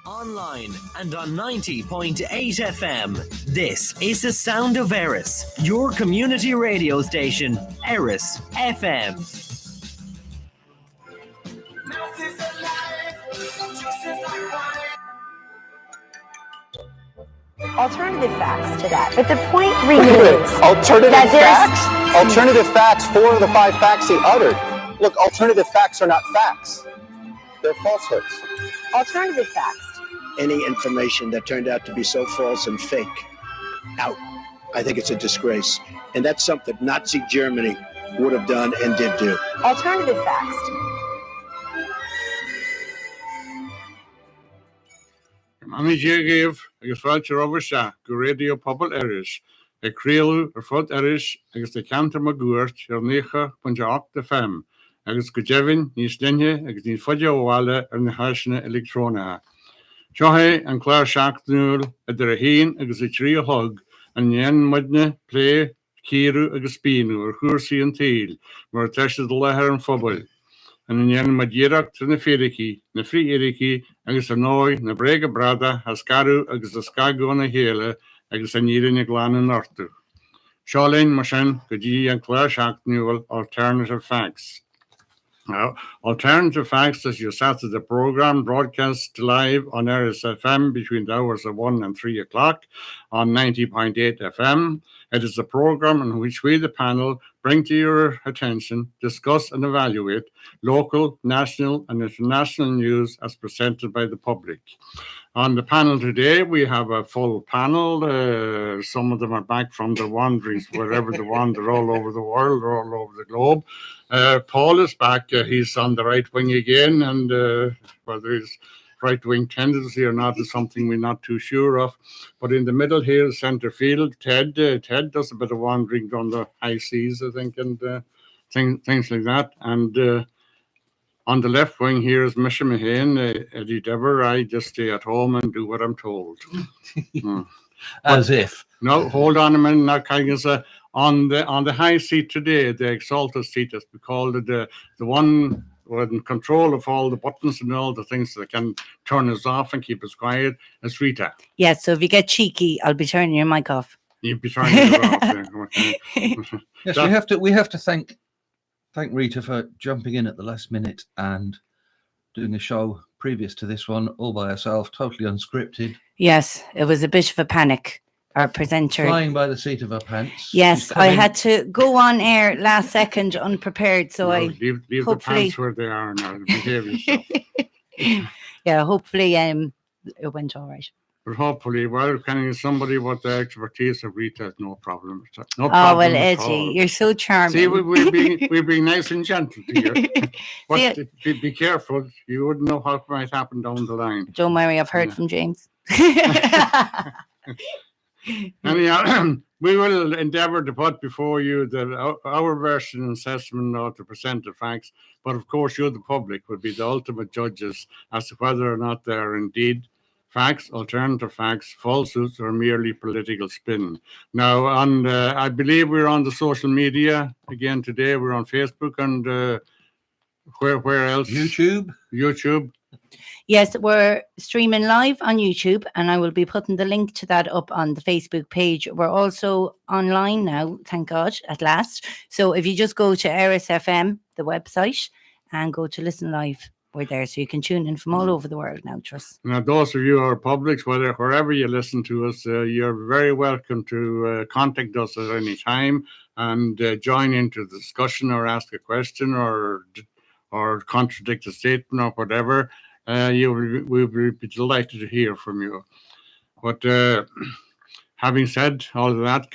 Online and on 90.8 FM. This is the sound of Eris, your community radio station, Eris FM. Alternative facts to that. But the point really is Alternative facts, 4 of the 5 facts he uttered. Look, alternative facts are not facts. They're falsehoods. Alternative facts. Any information that turned out to be so false and fake, out. I think it's a disgrace. And that's something Nazi Germany would have done and did do. Alternative facts. Mami Jagave, agus Falcher Oversha, go radio Pobble Eris, a Creelu, a Fod Eris, agus the Cantor Magurt, your Necha, Punja the Fem, agus Gujevin, Nis Denye, agus Nis Fodja Walla, and the Hashna Electrona. Johe and Claire Shacknul, a Deraheen, agus a Tree Hug, and Yen Mudne, Play, Kiru, agus Spinu, or Hursi and Tail, where Tesha the Leher and Fobble. And in Yen Madjirak to the Firiki, the Free Iriki, agus a Noi, the Brega Brada, Haskaru, agus a Skago and a Hele, agus a Nirin Glan and Nortu. Charlene Mashen, Gaji and Claire Shacknul, Alternative Facts. Now, Alternative Facts is your Saturday program broadcast live on RSFM between the hours of 1 and 3 o'clock on 90.8 FM. It is a program in which we, the panel, bring to your attention, discuss and evaluate local, national and international news as presented by the public. On the panel today, we have a full panel. Some of them are back from their wanderings, wherever they wander, all over the world, or all over the globe. Paul is back. He's on the right wing again, and whether he's right-wing tendency or not is something we're not too sure of. But in the middle here, centre field, Ted does a bit of wandering down the high seas, I think, and things like that. And on the left wing here is Misha Mahane, Eddie Dever. I just stay at home and do what I'm told. As if. No, hold on a minute. Now, kind of on the high seat today, the exalted seat, as we called it, the one in control of all the buttons and all the things that can turn us off and keep us quiet, is Rita. Yes, so if you get cheeky, I'll be turning your mic off. You'll be turning it off. Yes, we have to thank Rita for jumping in at the last minute and doing a show previous to this one all by herself, totally unscripted. Yes, it was a bit of a panic. Our presenter flying by the seat of her pants. Yes, I had to go on air last second unprepared, so leave the pants where they are now. Behave yourself. Yeah, hopefully it went all right. But hopefully, can somebody with the expertise of Rita has no problem. No oh problem well, Eddie, you're so charming. See, we're being nice and gentle to you. But be careful. You wouldn't know what might happen down the line. Don't worry, I've heard from James. Anyhow, we will endeavour to put before you our version and assessment of the presented facts, but of course you, the public, will be the ultimate judges as to whether or not they are indeed facts, alternative facts, falsehoods, or merely political spin. Now, I believe we're on the social media again today. We're on Facebook and where else? YouTube. Yes, we're streaming live on YouTube, and I will be putting the link to that up on the Facebook page. We're also online now, thank God, at last. So if you just go to RSFM, the website, and go to listen live, we're there. So you can tune in from all over the world now, Trust. Now, those of you who are publics, wherever you listen to us, you're very welcome to contact us at any time and join into the discussion or ask a question or contradict a statement or whatever. We'll be delighted to hear from you. But having said all of that,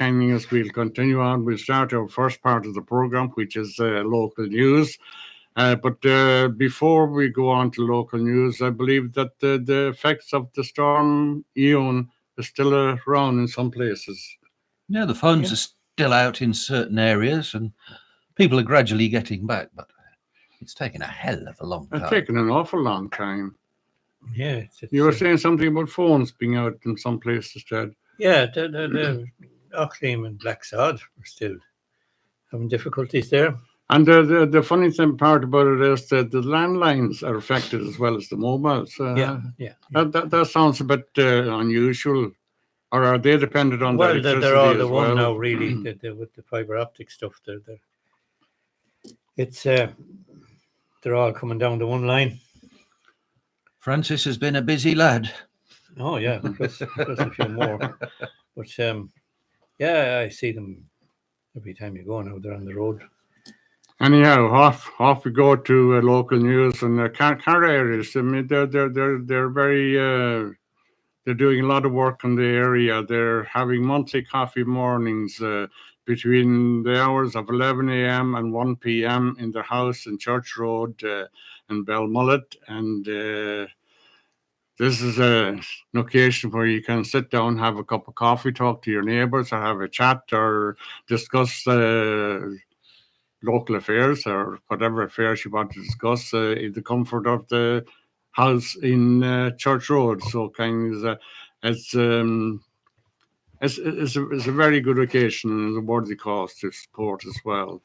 we'll continue on. We'll start our first part of the program, which is local news. But before we go on to local news, I believe that the effects of the storm Ian is still around in some places. Yeah, the phones are still out in certain areas, and people are gradually getting back, but it's taken a hell of a long time. It's taken an awful long time. Yeah. You were saying something about phones being out in some places, Ted. Yeah, the Auckland and Blacksod are still having difficulties there. And the funny thing part about it is that the landlines are affected as well as the mobiles. Yeah. That sounds a bit unusual. Or are they dependent on the Well, electricity they're all as the one well? now, really. With the fiber optic stuff, they're all coming down to one line. Francis has been a busy lad. Oh yeah, plus a few more. But yeah, I see them every time you go now. They're on the road. Anyhow, off we go to local news and car areas. I mean, they're very. They're doing a lot of work in the area. They're having monthly coffee mornings between the hours of 11 a.m. and 1 p.m. in their house in Church Road in Belmullet. And this is an occasion where you can sit down, have a cup of coffee, talk to your neighbours, or have a chat, or discuss local affairs or whatever affairs you want to discuss in the comfort of the house in Church Road. So kind of it's a very good occasion and a worthy cause to support as well.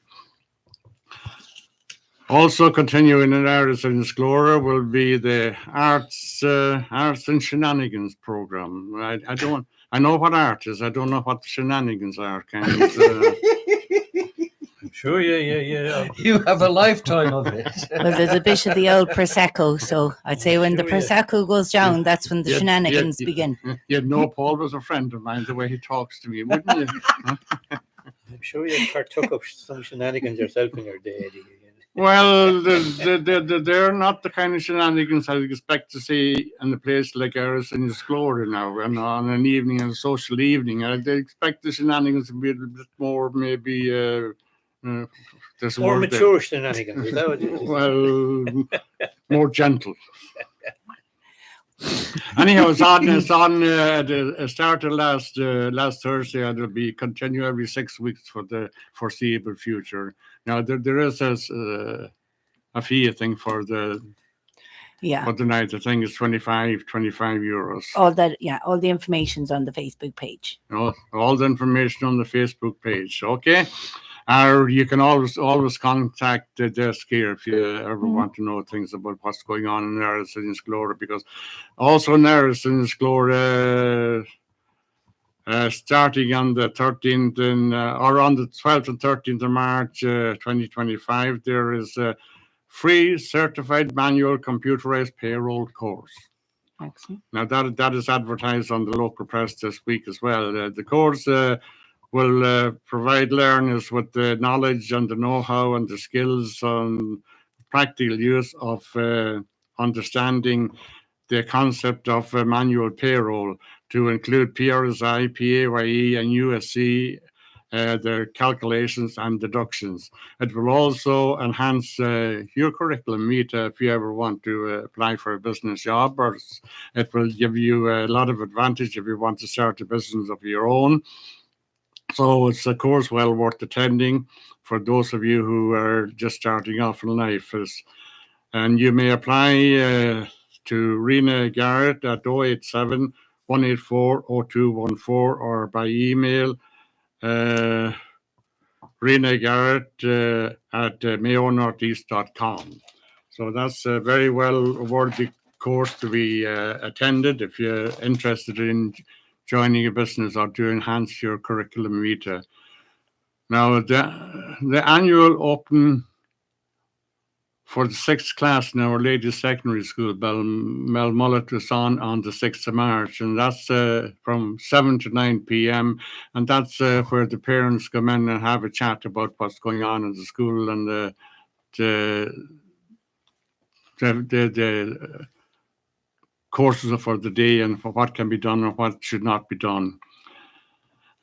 Also continuing in Aris and Sklora will be the Arts and Shenanigans program. I know what art is. I don't know what shenanigans are. I'm sure, yeah. You have a lifetime of it. Well, there's a bit of the old Prosecco, so I'd say when the Prosecco goes down, that's when the shenanigans begin. You'd know Paul was a friend of mine, the way he talks to me, wouldn't you? I'm sure you partook of some shenanigans yourself in your day, Eddie. Well, they're not the kind of shenanigans I would expect to see in a place like Aris and Sklora now, and on an evening, a social evening. I'd expect the shenanigans to be a bit more, maybe... more mature shenanigans, is that what it is? Well, more gentle. Anyhow, it's on. It started last Thursday, and it'll be continue every 6 weeks for the foreseeable future. Now there is a fee, I think, for the night. I think it's 25 euros. All the information's on the Facebook page. All the information on the Facebook page. Okay. Or you can always contact the desk here if you ever want to know things about what's going on in Aris and Sklora, because also in Aris and Sklora, starting on the 13th or on the 12th and 13th of March 2025, there is a free certified manual computerized payroll course. Excellent. Now that is advertised on the local press this week as well. The course will provide learners with the knowledge and the know-how and the skills and practical use of understanding the concept of manual payroll, to include PRSI, PAYE, and USC, their calculations and deductions. It will also enhance your curriculum vitae if you ever want to apply for a business job, or it will give you a lot of advantage if you want to start a business of your own. So it's a course well worth attending for those of you who are just starting off in life. And you may apply to Rena Garrett at 087 184 0214 or by email Rena Garrett at mayonortheast.com. So that's a very well worthy course to be attended if you're interested in joining a business or to enhance your curriculum vitae. Now, the annual open for the 6th class in Our Lady Secondary School, Belmullet, is on the 6th of March, and that's from 7 to 9 p.m. And that's where the parents come in and have a chat about what's going on in the school and the courses for the day and for what can be done and what should not be done.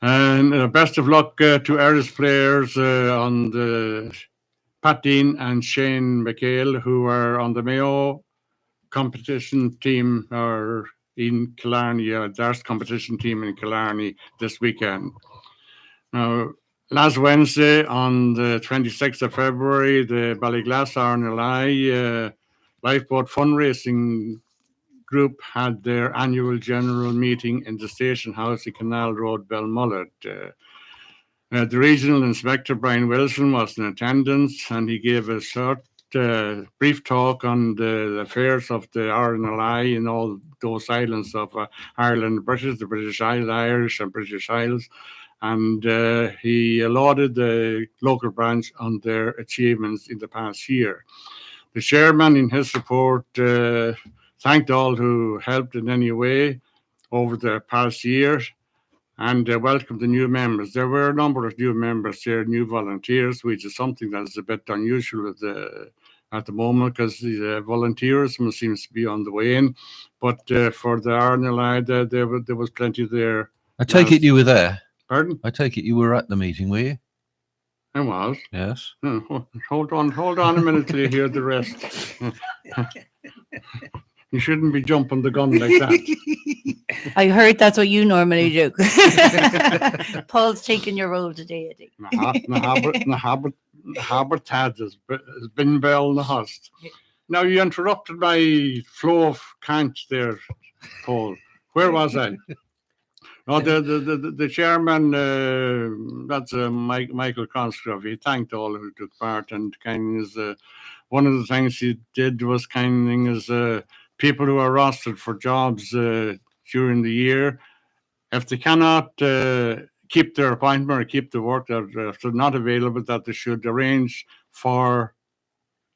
And best of luck to Aris players on the Pat Dean and Shane McHale, who are on the Mayo competition team, or in Killarney, a darts competition team in Killarney this weekend. Now, last Wednesday, on the 26th of February, the Ballyglass RNLI Lifeboat Fundraising Group had their annual general meeting in the Station House in Canal Road, Belmullet. The regional inspector, Brian Wilson, was in attendance, and he gave a short, brief talk on the affairs of the RNLI in all those islands of Ireland, the British Isles, Irish and British Isles. And he lauded the local branch on their achievements in the past year. The chairman, in his report, thanked all who helped in any way over the past year and welcomed the new members. There were a number of new members here, new volunteers, which is something that is a bit unusual at the moment, because the volunteerism seems to be on the way in. But for the RNLI, there was plenty there. I take it you were there. Pardon? I take it you were at the meeting, were you? I was. Yes. Hold on a minute till you hear the rest. You shouldn't be jumping the gun like that. I heard that's what you normally do. Paul's taking your role today, Eddie. Habertad has been well in the host. Now, you interrupted my flow of cant there, Paul. Where was I? No, the chairman, that's Michael Cosgrove. He thanked all who took part, and kind of one of the things he did was kind of people who are rostered for jobs during the year, if they cannot keep their appointment or keep the work that if they're not available, that they should arrange for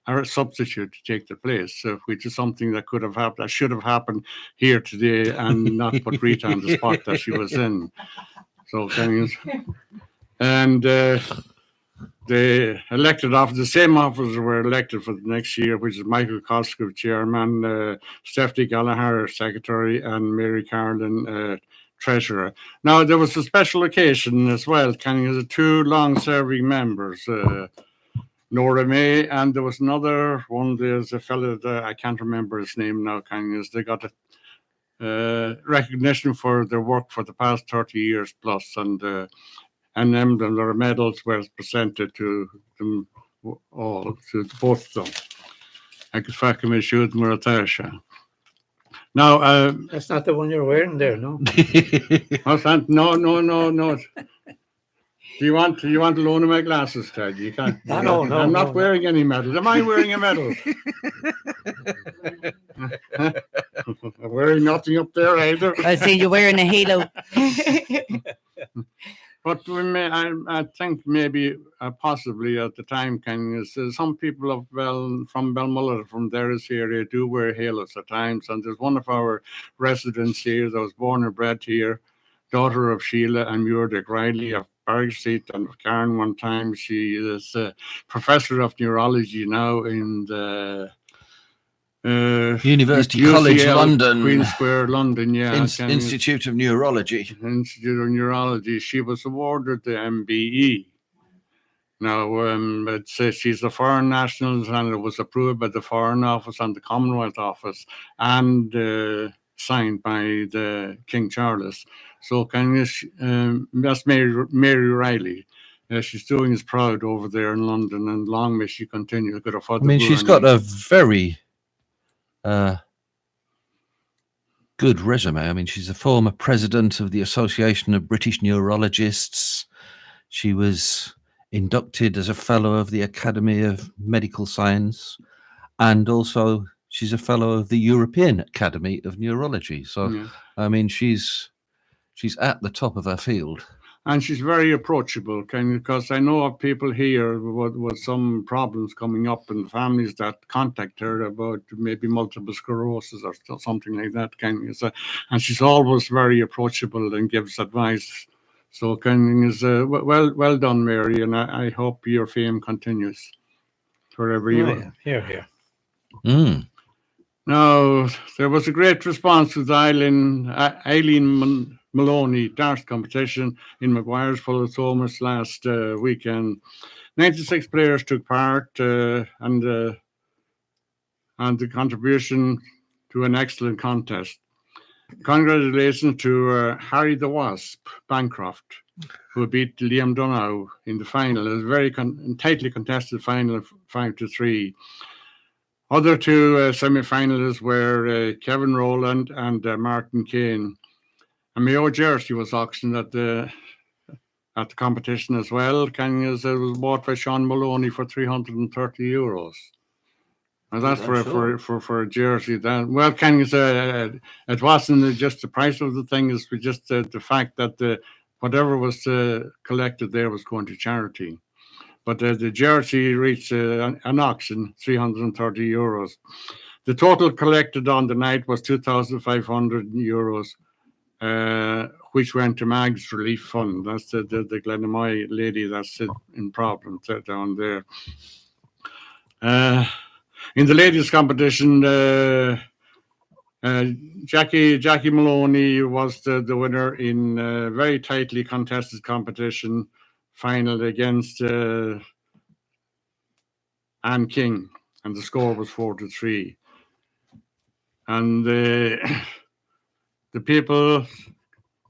a substitute to take their place, which is something that could have happened, that should have happened here today, and not put Rita on the spot that she was in. So, and the elected officers, the same officers were elected for the next year, which is Michael Cosgrove, chairman, Stephanie Gallagher, secretary, and Mary Carlin, treasurer. Now, there was a special occasion as well, kind of the two long-serving members, Nora May, and there was another one. There's a fellow that I can't remember his name now. Kind of, they got a recognition for their work for the past 30 years plus, and an emblem or medals were presented to them all, to both of them. I could fuck him and shoot Muratasha. Now, That's not the one you're wearing there, no? what's that? No. Do you want to loan my glasses, Ted? You can't. No. I'm not wearing any medals. Am I wearing a medal? I'm wearing nothing up there either. I see you're wearing a halo. But I think maybe possibly at the time, some people from Belmullet, from this area, do wear halos at times. And there's one of our residents here that was born and bred here, daughter of Sheila and Muirdick Riley of Bargseat and of Cairn one time. She is a professor of neurology now in the University UCL, College London, Queen Square, London, yeah. Institute of Neurology. Institute of Neurology. She was awarded the MBE. Now, she's a foreign national, and it was approved by the Foreign Office and the Commonwealth Office, and signed by the King Charles. So, that's Mary Riley. She's doing us proud over there in London, and long may she continue. She's got a very good resume. I mean, she's a former president of the Association of British Neurologists. She was inducted as a fellow of the Academy of Medical Science, and also she's a fellow of the European Academy of Neurology. So, yeah. I mean, she's at the top of her field. And she's very approachable, because I know of people here with some problems coming up in families that contact her about maybe multiple sclerosis or something like that. And she's always very approachable and gives advice. So, well done, Mary, and I hope your fame continues wherever you are. Here. Mm. Now, there was a great response to the Eileen Maloney darts competition in Maguire's Full of Thomas last weekend. 96 players took part, and the contribution to an excellent contest. congratulations to Harry the Wasp Bancroft, who beat Liam Donoghue in the final. It was a very tightly contested final of 5-3. Other two semi-finalists were Kevin Rowland and Martin Kane. A Mayo jersey was auctioned at the competition as well. It was bought by Sean Maloney for €330. And that's for a jersey. It wasn't just the price of the thing; it's just the fact that whatever was collected there was going to charity. But the jersey reached an auction, €330. The total collected on the night was €2,500, which went to Mag's Relief Fund. That's the Glenamoy lady that's in problems down there. In the ladies' competition, Jackie Maloney was the winner in a very tightly contested competition final against Anne King, and the score was 4-3. And the people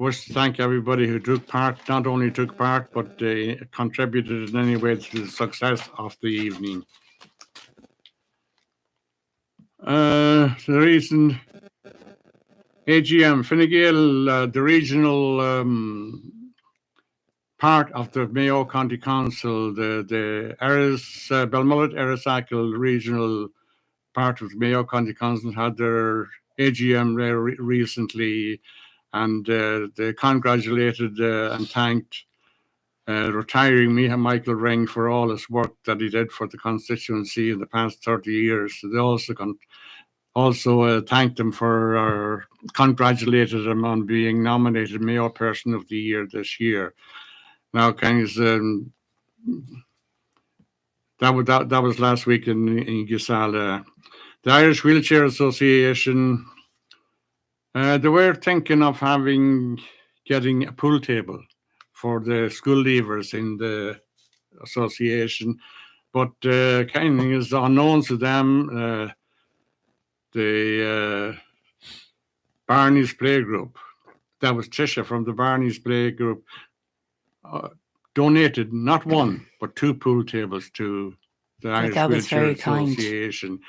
wish to thank everybody who took part, not only took part, but contributed in any way to the success of the evening. The recent AGM, Fine Gael, the regional part of the Mayo County Council, the Belmullet Errisackle regional part of the Mayo County Council had their AGM there recently, and they congratulated and thanked retiring Michael Ring for all his work that he did for the constituency in the past 30 years. They also thanked him for, congratulated him on being nominated Mayo Person of the Year this year. Now, that was last week in Gisala. The Irish Wheelchair Association, they were thinking of getting a pool table for the school leavers in the association, but kind of is unknown to them. The Barney's Playgroup, that was Tisha from the Barney's Playgroup, donated not one but two pool tables to the Irish Wheelchair Association.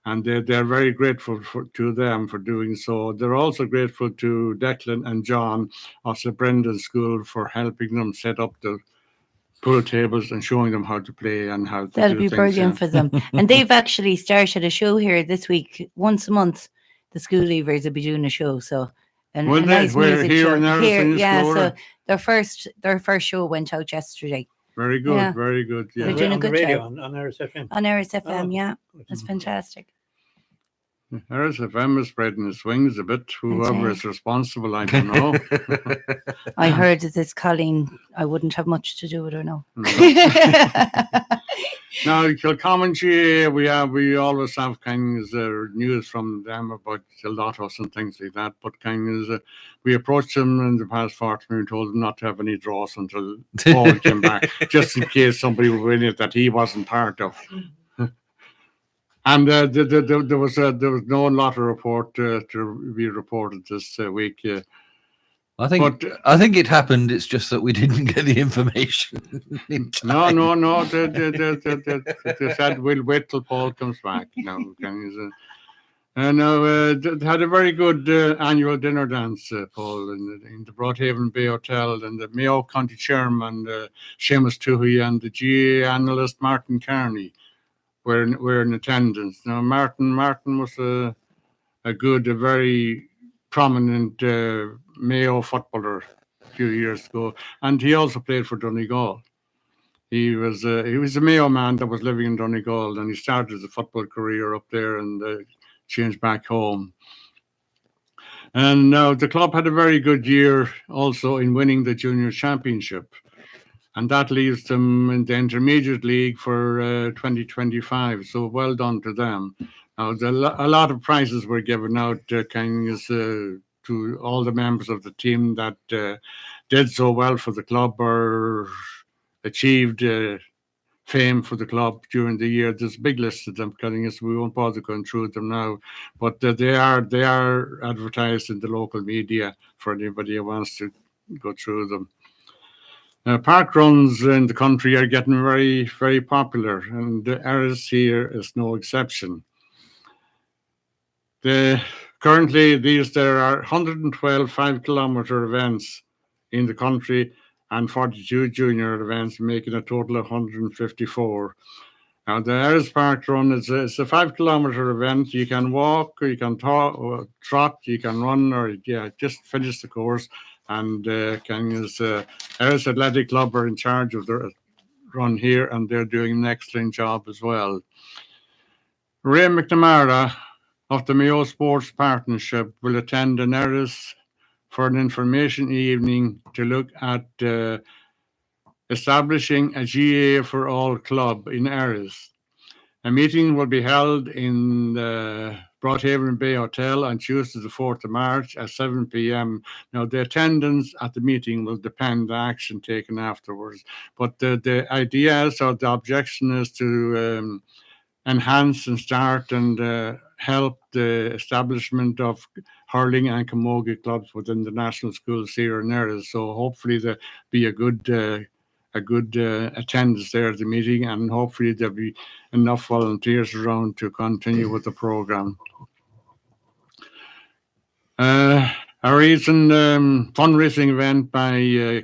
And they're very grateful to them for doing so. They're also grateful to Declan and John of the Brendan School for helping them set up the pool tables and showing them how to play and how to That'll be brilliant for them. And they've actually started a show here this week. Once a month, the school leavers will be doing a show. So a nice music show. So their first show went out yesterday. Very good, very good. Yeah, they're doing a good job on RSFM. On RSFM, yeah, that's fantastic. RSFM is spreading its wings a bit. Whoever is responsible, I don't know. I heard that this Colleen, I wouldn't have much to do with her now. Now, Kilcommon, we always have kind of news from them about the lottos and things like that. But kind of we approached them in the past 40 minutes and told them not to have any draws until Paul came back, just in case somebody would win it that he wasn't part of. And there was no lotto report to be reported this week. I think it happened. It's just that we didn't get the information. No. They said we'll wait till Paul comes back. No, they had a very good annual dinner dance, Paul, in the Broadhaven Bay Hotel, and the Mayo County Chairman Seamus Tuohy and the GA analyst Martin Kearney were in attendance. Now, Martin was a very prominent Mayo footballer a few years ago, and he also played for Donegal. He was a Mayo man that was living in Donegal, and he started his football career up there and changed back home. And now the club had a very good year also in winning the junior championship, and that leaves them in the intermediate league for 2025. So well done to them. Now, a lot of prizes were given out to all the members of the team that did so well for the club or achieved fame for the club during the year. There's a big list of them, so we won't bother going through them now. But they are advertised in the local media for anybody who wants to go through them. Park runs in the country are getting very, very popular, and Erris here is no exception. Currently, there are 112 5-kilometre events in the country and 42 junior events, making a total of 154. Now, the Erris Park Run is a 5-kilometre event. You can walk, or you can trot, you can run, or just finish the course. And Erris Athletic Club are in charge of the run here, and they're doing an excellent job as well. Ray McNamara of the Mayo Sports Partnership will attend an Erris for an information evening to look at establishing a GA for All club in Erris. A meeting will be held in the Broadhaven Bay Hotel on Tuesday the 4th of March at 7 p.m. Now, the attendance at the meeting will depend on action taken afterwards. But the idea is, or the objection is to enhance and start and help the establishment of hurling and camogie clubs within the national schools here in Erris. So hopefully there'll be a good attendance there at the meeting, and hopefully there'll be enough volunteers around to continue with the program. A recent fundraising event by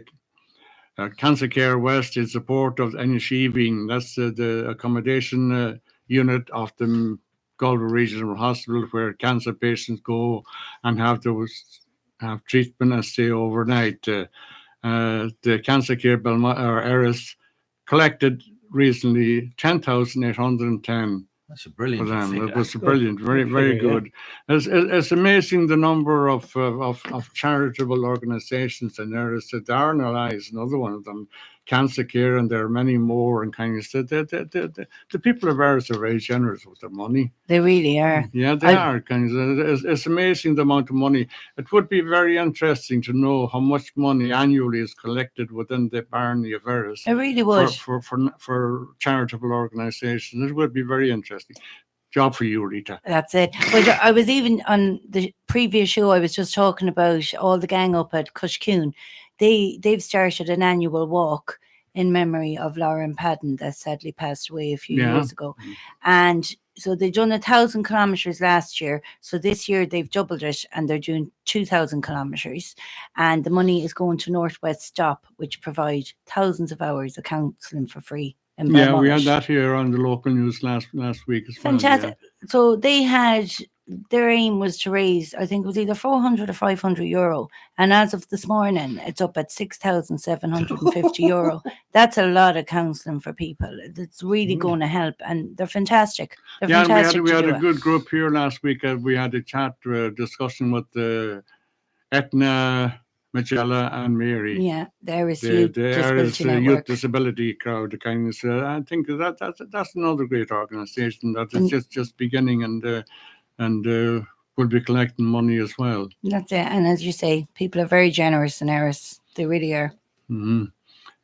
Cancer Care West in support of Inisheaving. That's the accommodation unit of the Galway Regional Hospital, where cancer patients go and have treatment and stay overnight. The Cancer Care Erris collected recently 10,810. That's a brilliant for them. figure. It was brilliant, very good. It's amazing the number of charitable organisations in Erris. The Darnell is another one of them. Cancer Care, and there are many more. And the people of Erris are very generous with their money. They really are. Yeah, they are. It's amazing the amount of money. It would be very interesting to know how much money annually is collected within the Barony of Erris. It really would. For charitable organisations. It would be very interesting. Job for you, Rita. That's it. But I was even on the previous show, I was just talking about all the gang up at Cushcoon. They've started an annual walk in memory of Lauren Padden that sadly passed away a few years ago. And so they've done 1,000 kilometres last year. So this year they've doubled it and they're doing 2,000 kilometres. And the money is going to Northwest Stop, which provide thousands of hours of counselling for free. Yeah, we had that here on the local news last week as well. Fantastic. Yeah. So their aim was to raise, I think it was either 400 or 500 euro. And as of this morning, it's up at 6,750 euro. That's a lot of counselling for people. It's really going to help. And they're fantastic. We had a good group here last week. We had a chat, discussion with Etna, Magella and Mary. Yeah, there is youth disability crowd. I think that's another great organisation that is just beginning and will be collecting money as well. That's it. And as you say, people are very generous in Erris. They really are. Mm-hmm.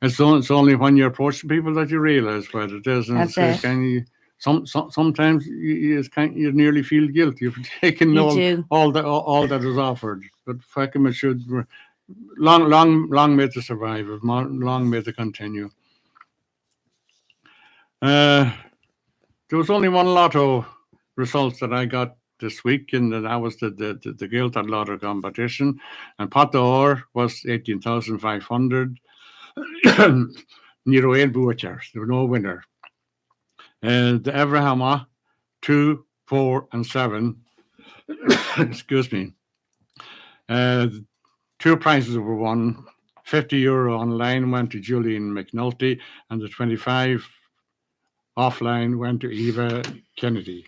It's only when you approach people that you realise what it is. And that's it. Sometimes you nearly feel guilty for taking all that is offered. But it should. Long may to survive, long may to continue. There was only one lotto results that I got this week, and that was the Gaeltacht Lotto competition. And Pot d'Or was 18,500. Nero Ain Buacher, there was no winner. The Everhama, 2, 4, and 7. Excuse me. 2 prizes were won. 50 euro online went to Julian McNulty, and the 25 offline went to Eva Kennedy.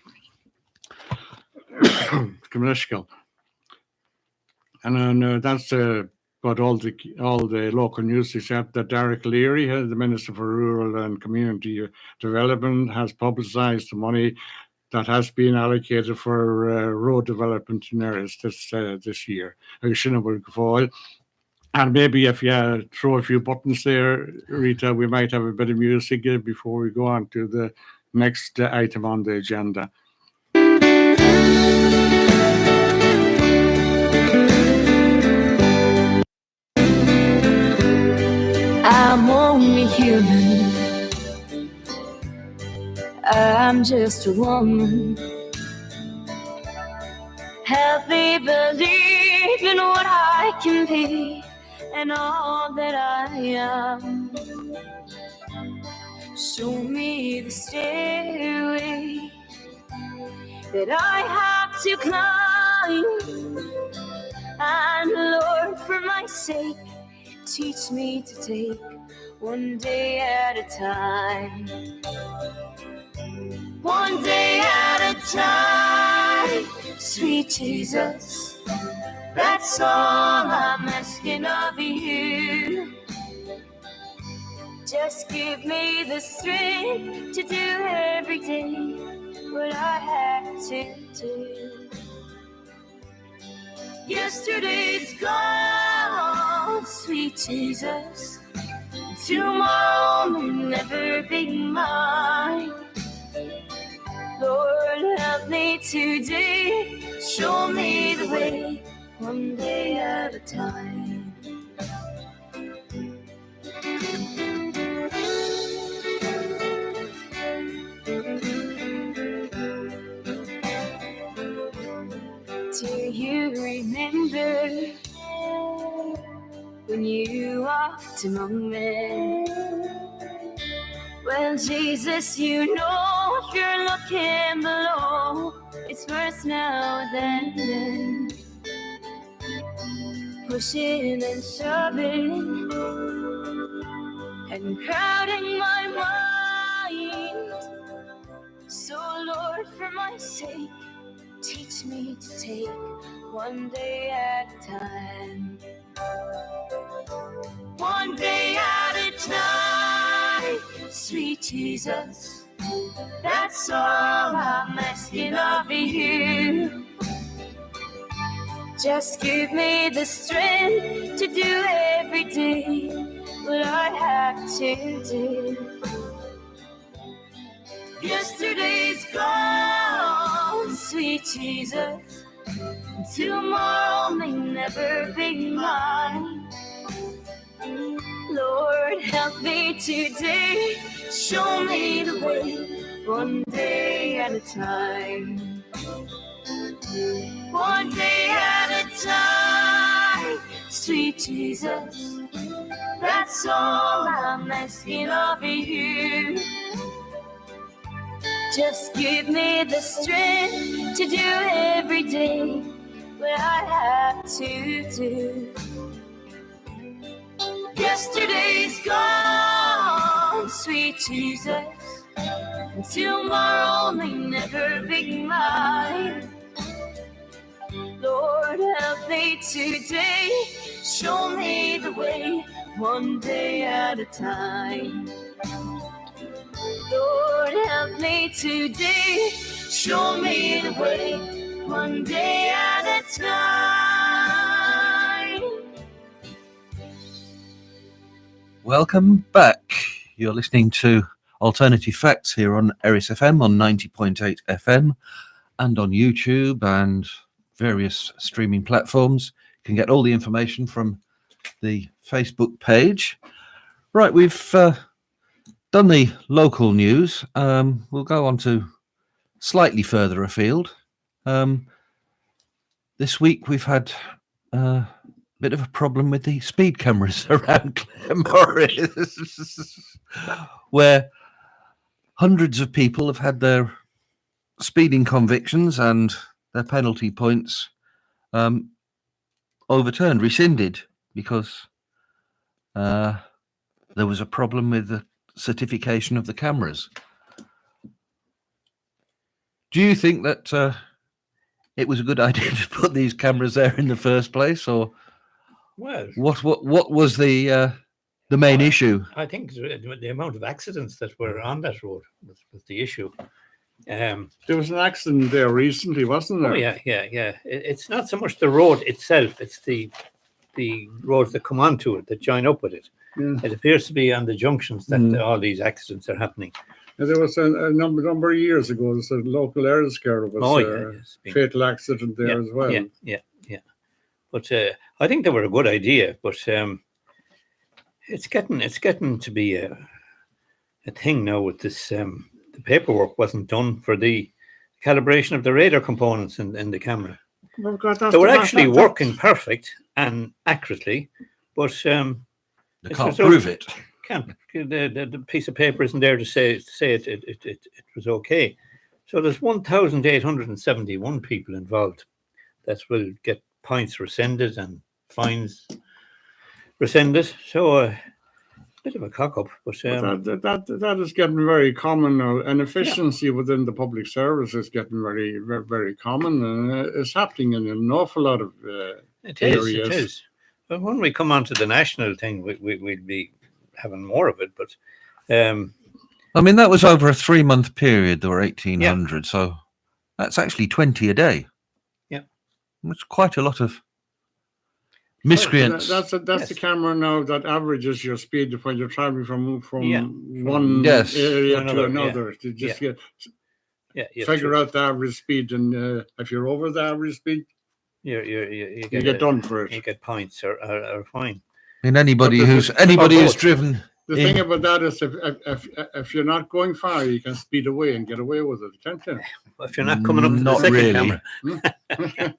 And that's about all the local news, except that Derek Leary, the Minister for Rural and Community Development, has publicised the money that has been allocated for road development in Erris this year. And maybe if you throw a few buttons there, Rita, we might have a bit of music before we go on to the next item on the agenda. I'm only human. I'm just a woman. Help me believe in what I can be and all that I am. Show me the stairway that I have to climb. And Lord, for my sake, teach me to take one day at a time. One day at a time, sweet Jesus, that's all I'm asking of you. Just give me the strength to do every day what I have to do. Yesterday's gone, sweet Jesus. Tomorrow may never be mine. Lord, help me today. Show me the way, one day at a time. Do you remember when you walked among men? Well, Jesus, you know if you're looking below, it's worse now than then. Pushing and shoving and crowding my mind. So, Lord, for my sake, teach me to take one day at a time. One day at a time, sweet Jesus, that's all I'm asking of you. Just give me the strength to do every day what I have to do. Yesterday's gone, sweet Jesus. Tomorrow may never be mine. Lord, help me today. Show me the way, one day at a time. One day at a time, sweet Jesus. That's all I'm asking of you. Just give me the strength to do every day what I have to do. Yesterday's gone, sweet Jesus. And tomorrow may never be mine. Lord, help me today. Show me the way, one day at a time. Lord, help me today. Show me the way, one day at a time. Welcome back. You're listening to Alternative Facts here on Eris FM on 90.8 FM and on YouTube and various streaming platforms. You can get all the information from the Facebook page. Right, we've done the local news. We'll go on to slightly further afield. This week we've had a bit of a problem with the speed cameras around Claremorris, where hundreds of people have had their speeding convictions and their penalty points overturned, rescinded, because there was a problem with the certification of the cameras. Do you think that it was a good idea to put these cameras there in the first place, or Well, what was the main issue? I think the amount of accidents that were on that road was the issue. There was an accident there recently, wasn't there? Oh yeah. It's not so much the road itself; it's the the roads that come onto it, that join up with it. Yeah. It appears to be on the junctions that all these accidents are happening. There was a number of years ago, there's a local air scare was it's been- fatal accident there as well. Yeah. But I think they were a good idea, but it's getting to be a thing now with this. The paperwork wasn't done for the calibration of the radar components in the camera. Oh, God, They were actually working perfect and accurately, but They can't prove it. the piece of paper isn't there to say it was okay. So there's 1,871 people involved that will get points rescinded and fines rescinded. So a bit of a cock up, but that is getting very common now, and efficiency within the public service is getting very, very, very common, and it's happening in an awful lot of areas. It is. But when we come on to the national thing, we'll be having more of it. But I mean, that was over a 3-month period. There were 1,800, so that's actually 20 a day. Yeah, it's quite a lot of miscreants. That's the camera now that averages your speed when you're traveling from one Yes. area To another, to another. To just figure out the average speed, and if you're over the average speed, you get done for it. You get points or fine. I mean, anybody who's driven. The thing about that is, if you're not going far, you can speed away and get away with it, can't you? If you're not coming up to Not the second really. camera.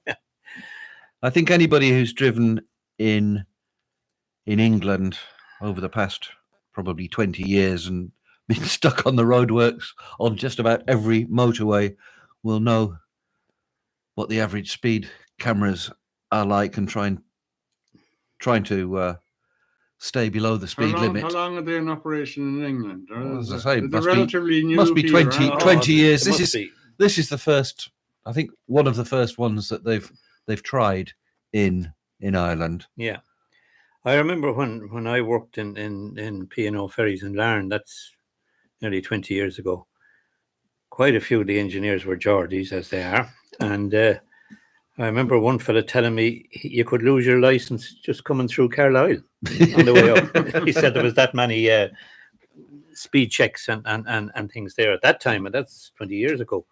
I think anybody who's driven in England over the past probably 20 years and been stuck on the roadworks on just about every motorway will know what the average speed cameras are like, and trying to stay below the speed limit. How long are they in operation in England? As I say, they're relatively new. Must be 20 years. This is the first, I think, one of the first ones that they've tried in Ireland. Yeah, I remember when I worked in P&O Ferries in Larne. That's nearly 20 years ago. Quite a few of the engineers were Geordies, as they are, and I remember one fella telling me you could lose your license just coming through Carlisle on the way up. He said there was that many speed checks and things there at that time, and that's 20 years ago.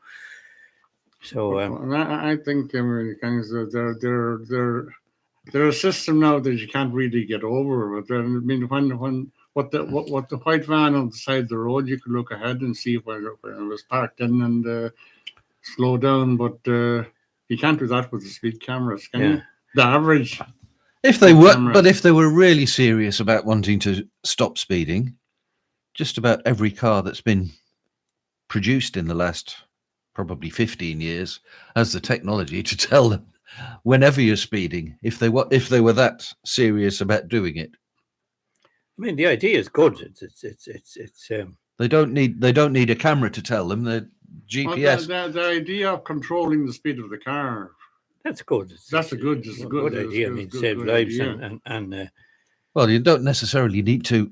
So I think Americans, they're a system now that you can't really get over. But I mean, when what the white van on the side of the road, you could look ahead and see where it was parked in and slow down, but you can't do that with the speed cameras, can you? The average. If they were really serious about wanting to stop speeding, just about every car that's been produced in the last probably 15 years has the technology to tell them whenever you're speeding, if they were that serious about doing it. I mean, the idea is good. It's they don't need a camera to tell them. The GPS. Well, the idea of controlling the speed of the car. That's good. That's a good idea. I mean, save lives and well, you don't necessarily need to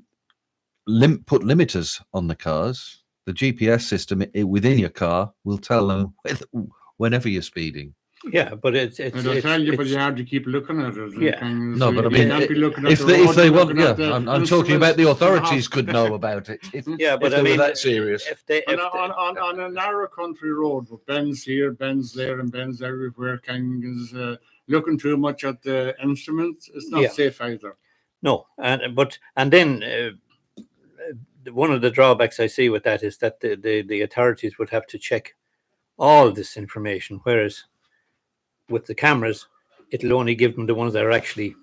put limiters on the cars. The GPS system within your car will tell them whenever you're speeding. Yeah, but it'll tell you, but you have to keep looking at it. Yeah. No, but I mean, if they want, I'm talking about the authorities could know about it. But I mean, that serious. On a narrow country road with bends here, bends there, and bends everywhere, looking too much at the instruments, it's not safe either. No, and then one of the drawbacks I see with that is that the authorities would have to check all this information, whereas with the cameras, it'll only give them the ones that are actually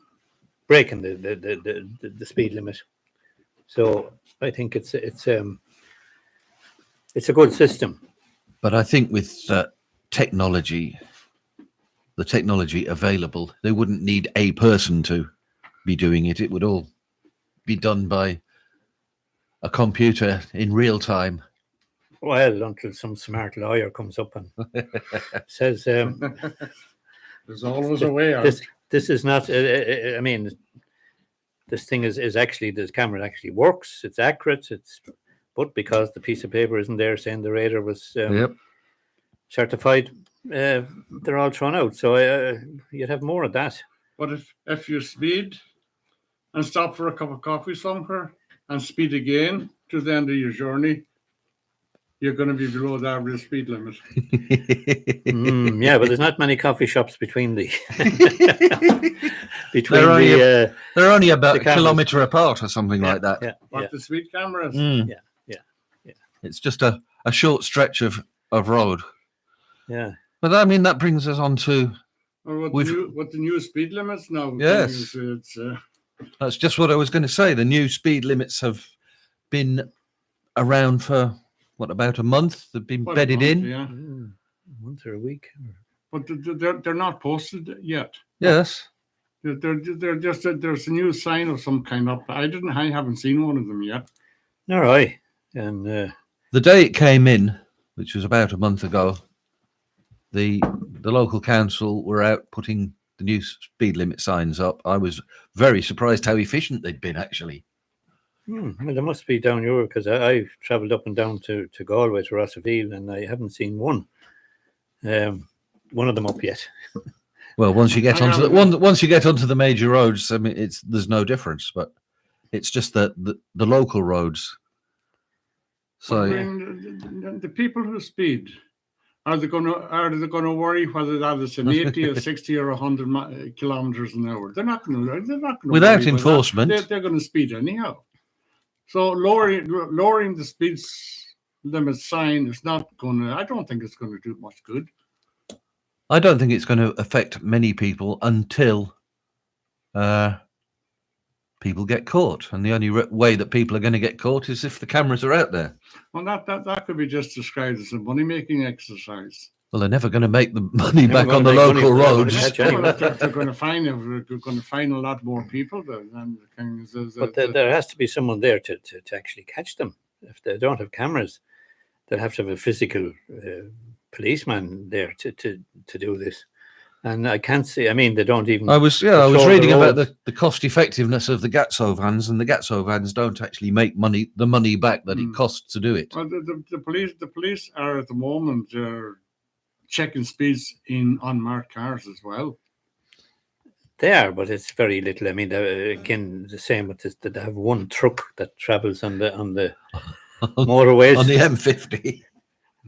breaking the speed limit. So I think it's a good system. But I think with the technology available, they wouldn't need a person to be doing it. It would all be done by a computer in real time. Well, until some smart lawyer comes up and says, "There's always a way." This is not. I mean, this thing is actually, this camera actually works. It's accurate. But because the piece of paper isn't there saying the radar was certified, they're all thrown out. So you'd have more of that. But if you speed and stop for a cup of coffee somewhere and speed again to the end of your journey, you're going to be below the average speed limit. Yeah, but there's not many coffee shops between the they're only about the a cameras. kilometre apart or something like that. Yeah, What the speed cameras? yeah. It's just a short stretch of road. Yeah. But I mean, that brings us on to Or what the new speed limits now? Yes. It's, that's just what I was going to say. The new speed limits have been around for about a month. They've been about a bedded month, in. Yeah. A month or a week. But they're not posted yet. Yes. They're just there's a new sign of some kind up. I haven't seen one of them yet. All right. And the day it came in, which was about a month ago, the local council were out putting the new speed limit signs up. I was very surprised how efficient they'd been, actually. well, there must be down here, because I've travelled up and down to Galway to Rossaville, and I haven't seen one of them up yet. Well, once you get onto the major roads, I mean, there's no difference, but it's just that the local roads. So I mean, the people who speed, are they going to worry whether that is an 80 or 60 or 100 kilometers an hour? They're not going to. Without enforcement, they're going to speed anyhow. So lowering the speed limit sign is not going to. I don't think it's going to do much good. I don't think it's going to affect many people until people get caught, and the only way that people are going to get caught is if the cameras are out there. Well, that could be just described as a money-making exercise. Well, they're never going to make the money back on the local roads. They're going to find a lot more people. But there has to be someone there to actually catch them. If they don't have cameras, they'll have to have a physical policeman there to do this. And I can't see. I mean, they don't even. I was reading about the cost effectiveness of the Gatso vans, and the Gatso vans don't actually make the money back that it costs to do it. Well, the police are at the moment checking speeds in unmarked cars as well. They are, but it's very little. I mean, again, the same with this, that they have one truck that travels on the motorways on the M50.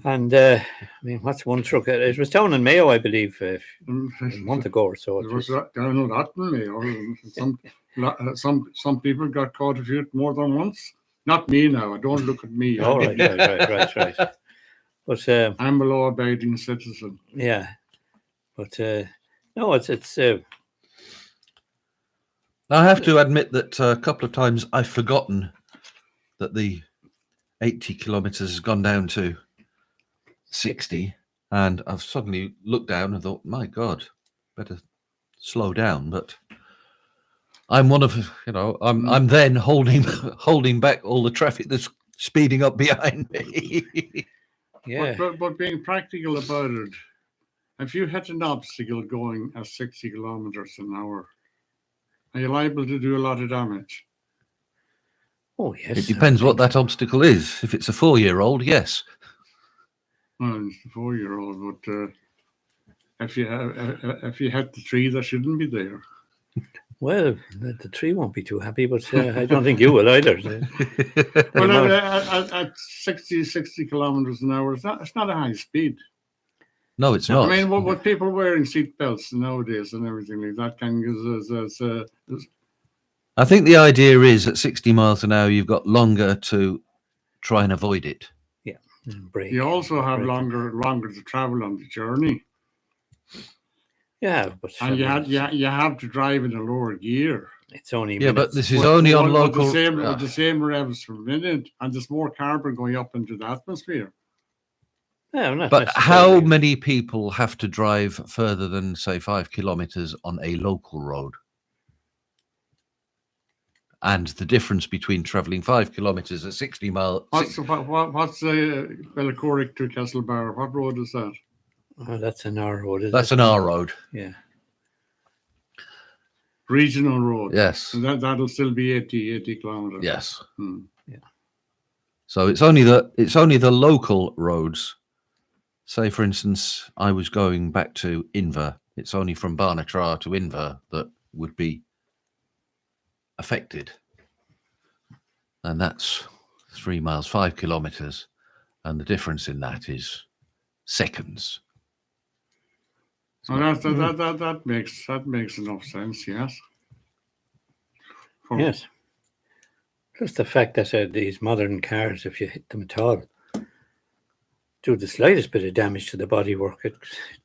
And I mean, what's one truck? It was down in Mayo, I believe, a month ago or so. It was down in Mayo. Some people got caught a few more than once. Not me now. Don't look at me. Oh, right. But I'm a law-abiding citizen. Yeah, but no, it's. I have to admit that a couple of times I've forgotten that the 80 kilometres has gone down to 60, and I've suddenly looked down and thought, my God, better slow down. But I'm one of, I'm then holding back all the traffic that's speeding up behind me. Yeah. But being practical about it, if you hit an obstacle going at 60 kilometers an hour, are you liable to do a lot of damage? Oh, yes. It depends what that obstacle is. If it's a 4-year-old, yes. Well, it's a 4-year-old, but if you hit the tree, that shouldn't be there. Well, the tree won't be too happy, but I don't think you will either. Well, at 60 kilometers an hour, it's not a high speed. No, it's not. I mean, what people wearing seat belts nowadays and everything like that is I think the idea is at 60 miles an hour, you've got longer to try and avoid it. Yeah. You also have longer to travel on the journey. Yeah, but and you have to drive in a lower gear. It's only minutes. But this is only on local. With the same revs per minute, and there's more carbon going up into the atmosphere. Yeah, but how many people have to drive further than, say, 5 kilometers on a local road? And the difference between traveling 5 kilometers at 60 miles. What's the Bellicoric to Castlebar? What road is that? Oh, that's an R road. That's an R road. Yeah. Regional road. Yes. And that'll still be 80 kilometers. Yes. Yeah. So it's only the local roads. Say, for instance, I was going back to Inver. It's only from Barnatra to Inver that would be affected. And that's 3 miles, 5 kilometers. And the difference in that is seconds. Well, that makes enough sense, yes. Yes. Plus the fact that these modern cars, if you hit them at all, do the slightest bit of damage to the bodywork, it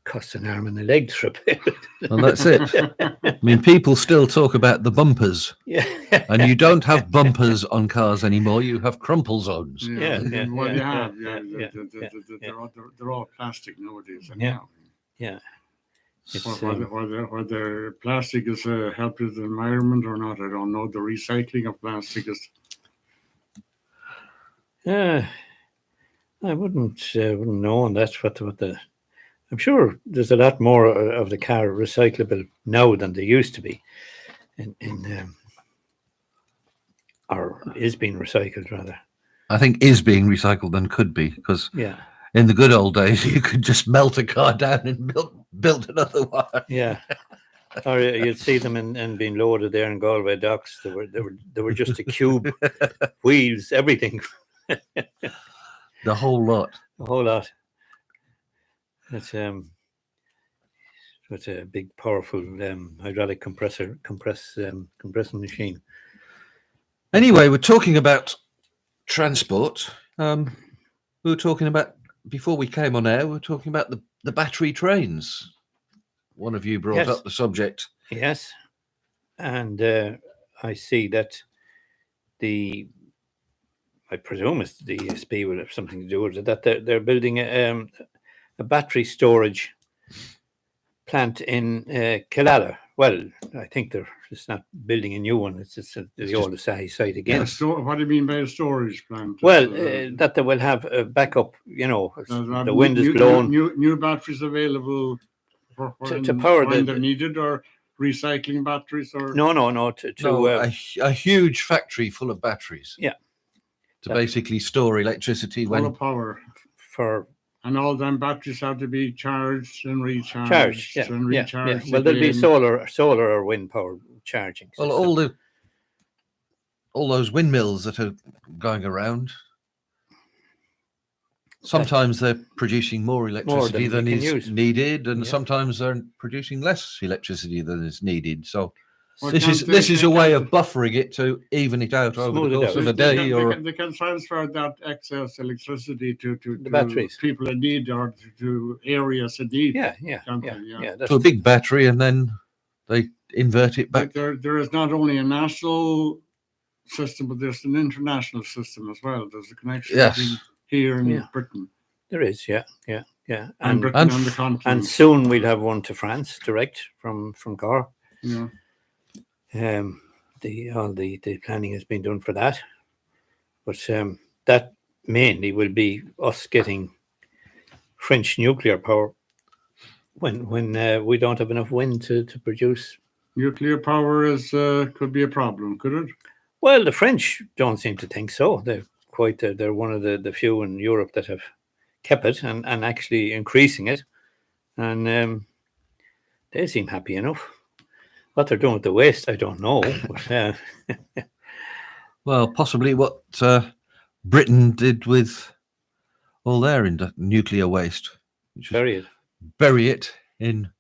costs an arm and a leg to repair it. Well, that's it. I mean, people still talk about the bumpers. Yeah. And you don't have bumpers on cars anymore. You have crumple zones. Yeah. They're all plastic nowadays. Yeah. It's, whether plastic is helping the environment or not, I don't know. The recycling of plastic is. I wouldn't know on that. What the I'm sure there's a lot more of the car recyclable now than there used to be, or is being recycled rather. I think is being recycled than could be, because Yeah. in the good old days you could just melt a car down and build another one. Yeah. Or you'd see them and being loaded there in Galway docks. They were just a cube, wheels, everything. The whole lot. A whole lot. It's a big, powerful hydraulic compressor machine. Anyway, we're talking about transport. We were talking about, before we came on air, we were talking about the battery trains. One of you brought up the subject. Yes. And I see that I presume it's the ESB will have something to do with it, that they're building a battery storage plant in Killala. Well, I think they're just not building a new one. It's the old Asahi site again. What do you mean by a storage plant? Well, that they will have a backup, the wind is blowing. New batteries available to power when they're needed, or recycling batteries, or no, a huge factory full of batteries. Yeah. To basically store electricity full of power and all them batteries have to be charged and recharged. Yeah. Well, there'll be solar or wind power charging. Well, all those windmills that are going around, sometimes they're producing more electricity than is needed, and sometimes they're producing less electricity than is needed. So this is a way of buffering it to even it out over the course of a day. They can transfer that excess electricity to the batteries, people in need, or to areas in need. Yeah. To a big battery, and then they invert it back. There is not only a national system, but there's an international system as well. There's a connection between here in Britain. There is, yeah. And Britain on the continent. And soon we'll have one to France direct from Cork. Yeah. The planning has been done for that, but that mainly will be us getting French nuclear power when we don't have enough wind to produce. Nuclear power could be a problem, could it? Well, the French don't seem to think so. They're one of the few in Europe that have kept it and actually increasing it, and they seem happy enough. What they're doing with the waste, I don't know. But, well, possibly what Britain did with all their nuclear waste. Bury it in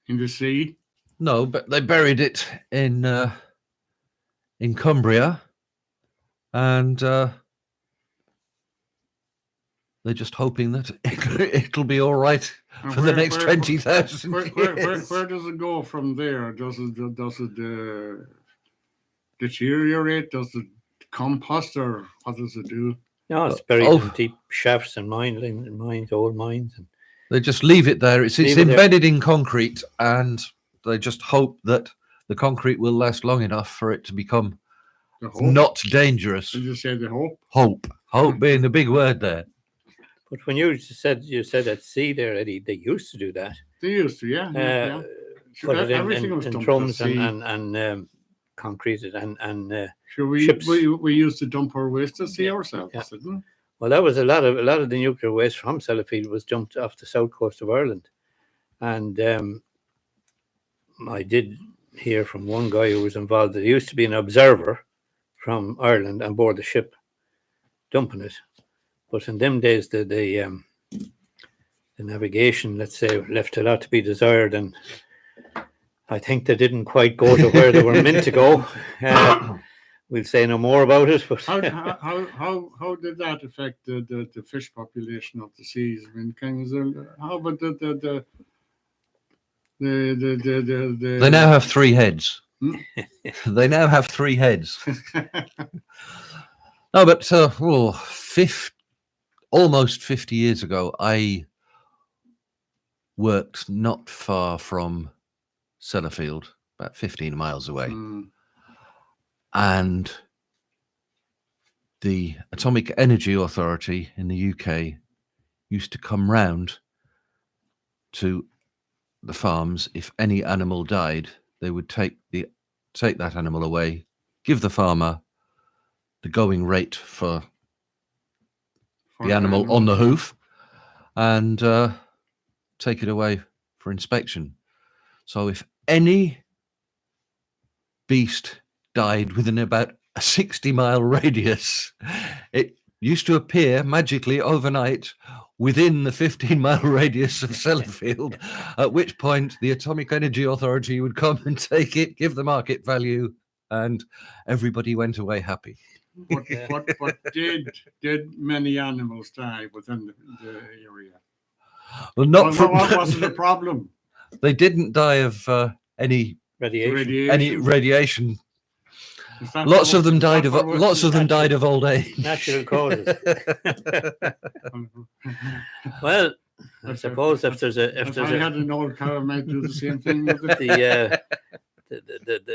the sea. No, but they buried it in Cumbria, and they're just hoping that it'll be all right for the next 20,000 years. Where does it go from there? Does it deteriorate? Does it compost, or what does it do? No, it's buried in deep shafts and old mines. And they just leave it there. It's embedded in concrete, and they just hope that the concrete will last long enough for it to become not dangerous. Did you say the hope? Hope being the big word there. But when you said at sea there, Eddie, they used to do that. They used to, yeah. Put it in drums and concrete and ships. We used to dump our waste at sea ourselves, didn't we? Well, that was a lot of the nuclear waste from Sellafield was dumped off the south coast of Ireland, and I did hear from one guy who was involved that he used to be an observer from Ireland on board the ship, dumping it. But in them days, the navigation, let's say, left a lot to be desired, and I think they didn't quite go to where they were meant to go. We'll say no more about it. But how did that affect the fish population of the seas? I mean, how about the They now have 3 heads. They now have 3 heads. No, but almost 50 years ago, I worked not far from Sellafield, about 15 miles away. And the Atomic Energy Authority in the UK used to come round to the farms. If any animal died, they would take that animal away, give the farmer the going rate for the animal on the hoof, and take it away for inspection. So if any beast died within about a 60-mile radius, it used to appear magically overnight within the 15-mile radius of Sellafield, at which point the Atomic Energy Authority would come and take it, give the market value, and everybody went away happy. But did many animals die within the area? Well, not what was the problem? They didn't die of any radiation. Lots of them died of old age. Natural causes. Well, I suppose if I had an old cow, I might do the same thing with it.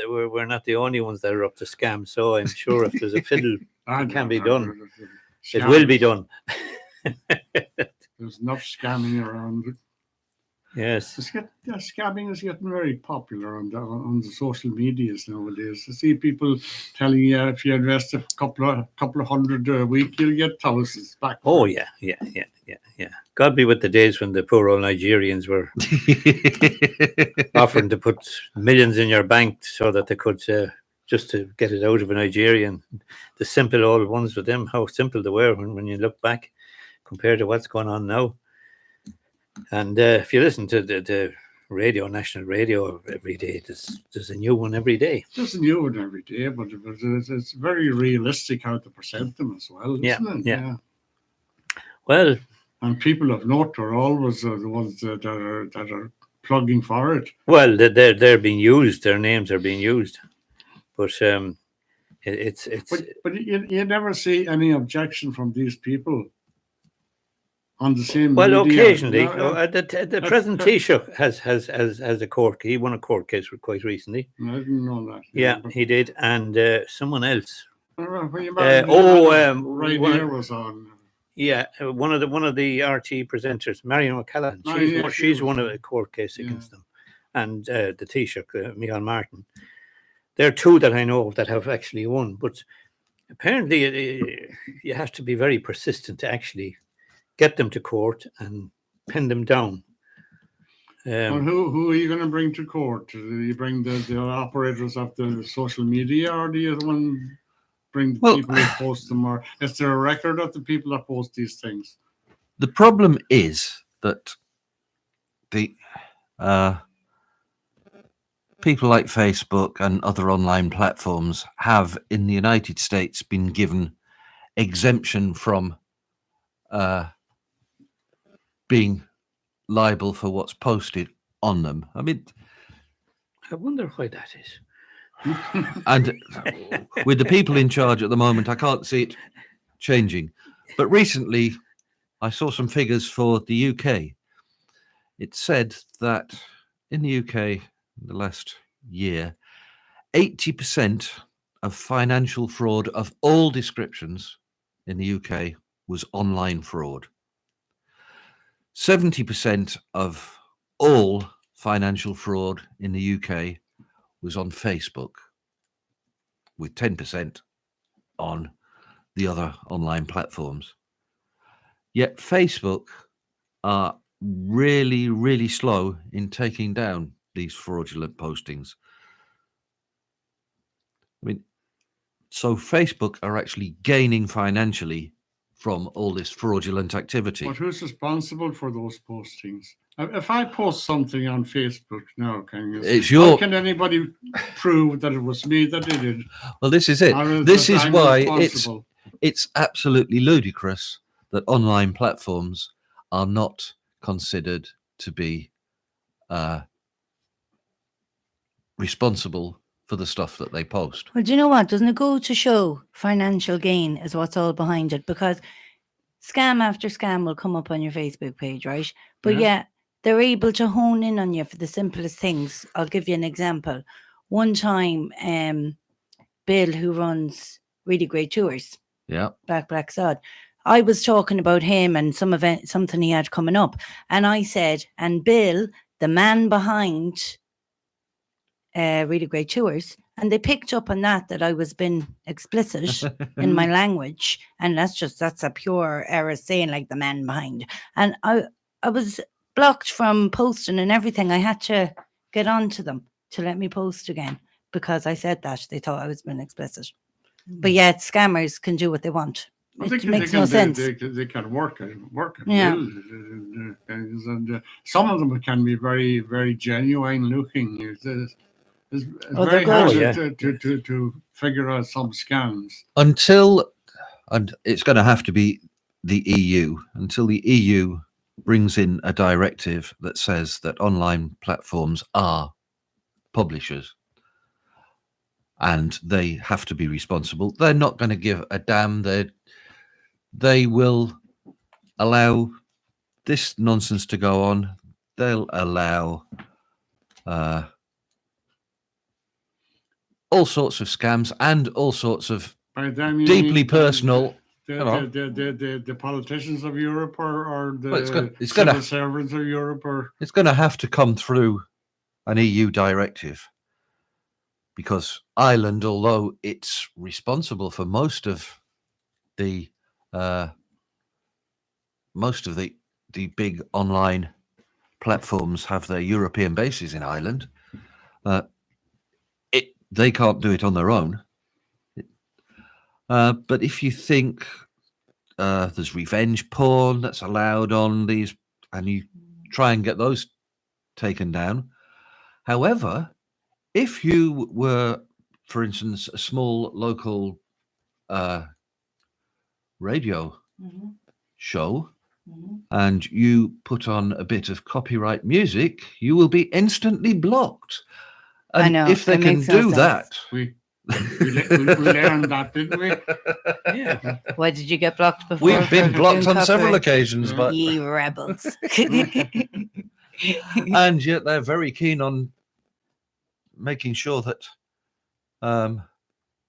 We're not the only ones that are up to scam, so I'm sure if there's a fiddle it can be done. It will be done. There's enough scamming around. Yes, scamming is getting very popular on the social medias nowadays. I see people telling you if you invest a couple of hundred a week, you'll get thousands back. Oh yeah. God be with the days when the poor old Nigerians were offering to put millions in your bank so that they could just to get it out of a Nigerian. The simple old ones with them, how simple they were when you look back compared to what's going on now. And if you listen to the radio, national radio every day, there's a new one every day. There's a new one every day, but it's very realistic how to present them as well, isn't it? Yeah. Well, and people of note are always the ones that are plugging for it. Well, they're being used. Their names are being used, but it's. But you never see any objection from these people. On the same well, media. Occasionally, the present Taoiseach has a court. He won a court case quite recently. I didn't know that. Yeah, he did, and someone else. Ryanair was on. Yeah, one of the RT presenters, Marion McCallaghan. She's won a court case against them, and the Taoiseach, Michael Martin. There are 2 that I know of that have actually won, but apparently you have to be very persistent to actually get them to court and pin them down. Well, who are you going to bring to court? Do you bring the operators of the social media, or do you bring the people who post them? Or is there a record of the people that post these things? The problem is that the people like Facebook and other online platforms have in the United States been given exemption from being liable for what's posted on them. I mean, I wonder why that is. And with the people in charge at the moment, I can't see it changing. But recently, I saw some figures for the UK. It said that in the UK, in the last year, 80% of financial fraud of all descriptions in the UK was online fraud. 70% of all financial fraud in the UK was on Facebook, with 10% on the other online platforms. Yet Facebook are really, really slow in taking down these fraudulent postings. I mean, so Facebook are actually gaining financially from all this fraudulent activity. But who's responsible for those postings? If I post something on Facebook now, how can anybody prove that it was me that did it? Well, this is it. This is why it's absolutely ludicrous that online platforms are not considered to be responsible for the stuff that they post. Well, do you know what? Doesn't it go to show financial gain is what's all behind it? Because scam after scam will come up on your Facebook page, right? But yeah, they're able to hone in on you for the simplest things. I'll give you an example. One time, Bill, who runs Really Great Tours, Black Sod, I was talking about him and something he had coming up. And I said, and Bill, the man behind Really Great Tours, and they picked up on that I was being explicit in my language, and that's a pure error saying like the man behind. And I was blocked from posting and everything. I had to get on to them to let me post again because I said that. They thought I was being explicit. But yeah, scammers can do what they want. It makes no sense. They can work at things, and some of them can be very, very genuine looking. It's very hard to figure out some scams. And it's going to have to be the EU, until the EU brings in a directive that says that online platforms are publishers and they have to be responsible. They're not going to give a damn. They will allow this nonsense to go on. They'll allow all sorts of scams and all sorts of deeply personal. The politicians of Europe or the civil servants of Europe, or it's going to have to come through an EU directive, because Ireland, although it's responsible for most of the big online platforms have their European bases in Ireland, they can't do it on their own. But if you think there's revenge porn that's allowed on these, and you try and get those taken down. However, if you were, for instance, a small local radio show, and you put on a bit of copyright music, you will be instantly blocked. And I know, if they can do that, we learned that, didn't we? Yeah. Why did you get blocked before? We've been blocked on several occasions, but ye rebels. And yet they're very keen on making sure that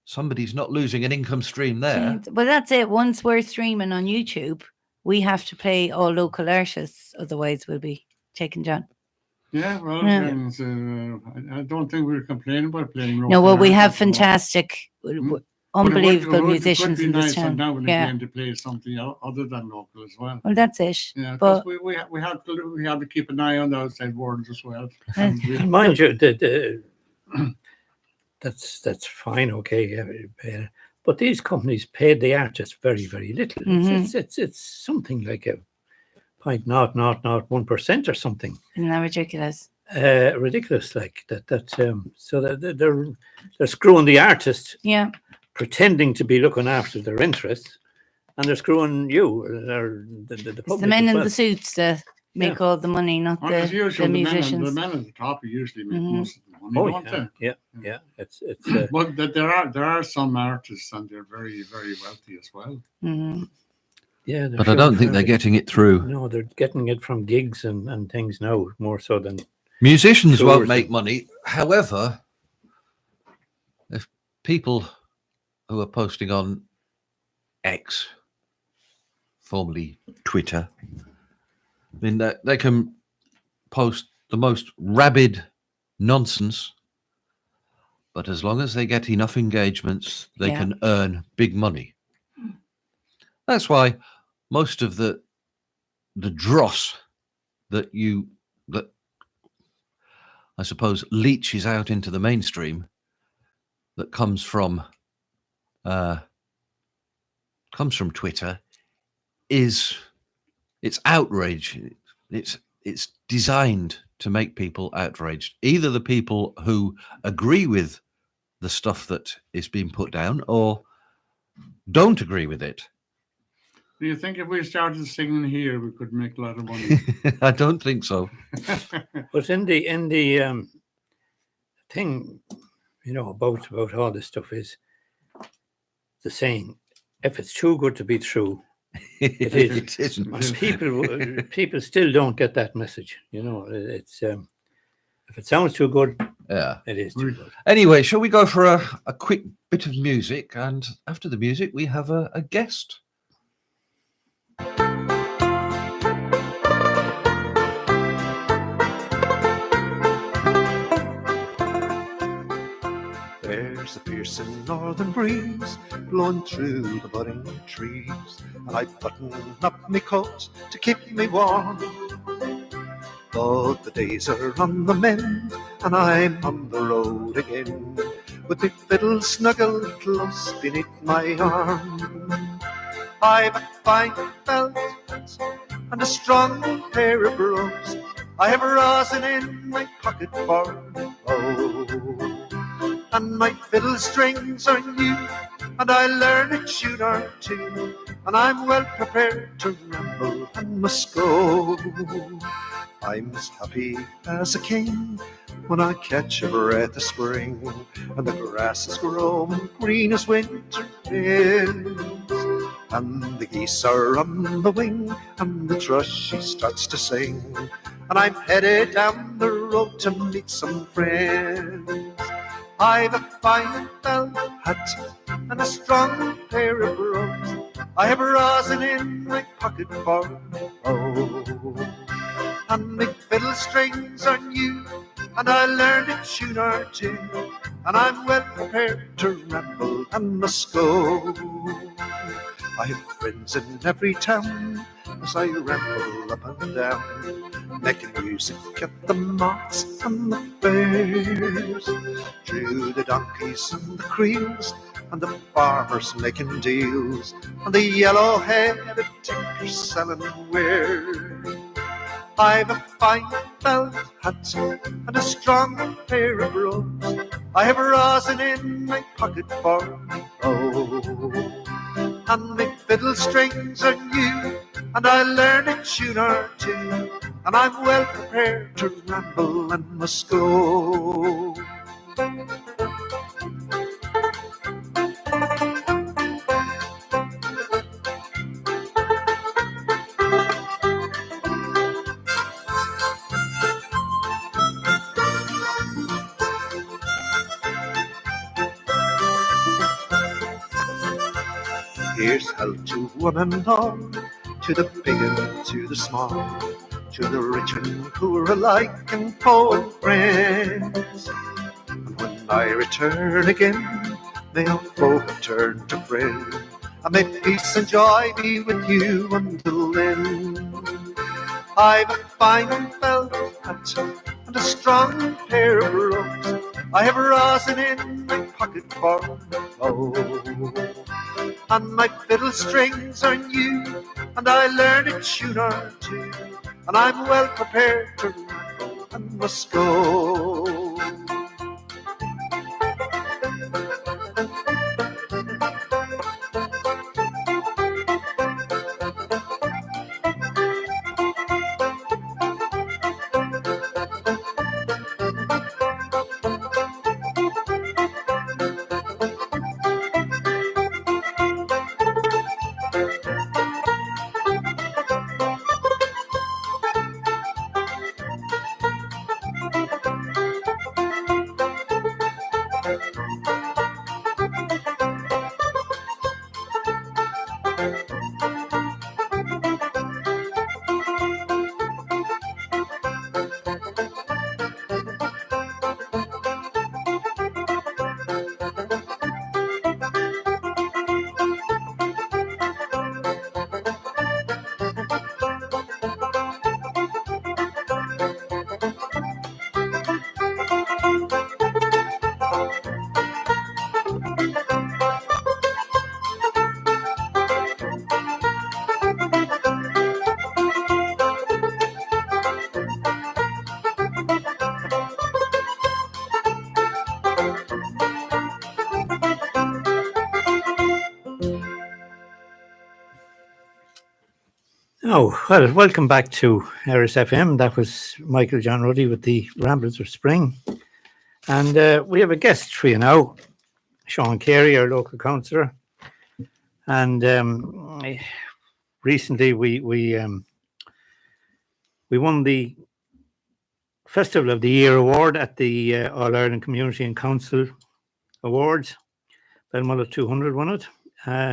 somebody's not losing an income stream there. Well, that's it. Once we're streaming on YouTube, we have to play all local artists, otherwise we'll be taken down. Yeah, well, I don't think we're complaining about playing local. No, well, we have fantastic, unbelievable musicians in this town. Now and again to play something other than local as well. Well, that's it. Yeah, but we have to keep an eye on the outside world as well. Mind you, that's fine, okay, but these companies paid the artists very, very little. It's something like a 0.0001% or something. Isn't that ridiculous? Ridiculous, like that. So that they're screwing the artist. Yeah. Pretending to be looking after their interests, and they're screwing you. The it's the men in the suits that make all the money, not the musicians. The men at the top usually make most of the money. Don't they? Yeah. It's. But there are some artists, and they're very, very wealthy as well. Yeah, but I don't think they're getting it through. No, they're getting it from gigs and things now, more so than musicians won't make money. However, if people who are posting on X, formerly Twitter, I mean, they can post the most rabid nonsense, but as long as they get enough engagements, they can earn big money. That's why most of the dross that I suppose, leaches out into the mainstream that comes from Twitter it's outrage. It's designed to make people outraged. Either the people who agree with the stuff that is being put down or don't agree with it. Do you think if we started singing here, we could make a lot of money? I don't think so. But in the thing, about all this stuff is the saying, if it's too good to be true, it is. It isn't. And people still don't get that message. It's if it sounds too good, Yeah, it is too good. Anyway, shall we go for a quick bit of music? And after the music, we have a guest. There's a piercing northern breeze blowing through the budding trees, and I button up my coat to keep me warm. But the days are on the mend, and I'm on the road again, with my fiddle snuggled close beneath my arm. I've a fine felt hat and a strong pair of brogues. I have rosin in my pocket for and my fiddle strings are new, and I learn a tune or two, and I'm well prepared to ramble and must go. I'm as happy as a king when I catch a breath of spring, and the grass is growing green as winter is, and the geese are on the wing, and the thrush she starts to sing, and I'm headed down the road to meet some friends. I've a fine felt hat and a strong pair of brogues. I have rosin in my pocket for and my fiddle strings are new, and I learned a tune or two, and I'm well prepared to ramble and must go. I have friends in every town as I ramble up and down, making music at the marts and the fairs, through the donkeys and the creels, and the farmers making deals, and the yellow-headed tinkers selling wares. I've a fine felt hat and a strong pair of brogues. I have rosin in my pocket for and my fiddle strings are new, and I learn a tune or two, and I'm well prepared to ramble and must go. Here's health to one and all, to the big and to the small, to the rich and poor alike, and foe and friends. And when I return again, may our foe have turned to friend, and may peace and joy be with you until then. I've a fine felt hat and a strong pair of brogues. I have rosin in my pocket for and my fiddle strings are new, and I learn a tune or two, and I'm well prepared to ramble and must go. Oh, well, welcome back to Eris FM. That was Michael John Ruddy with the Ramblers of Spring. And we have a guest for you now, Sean Carey, our local councillor. And recently we won the Festival of the Year award at the All-Ireland Community and Council Awards. Belmullet 200 won it,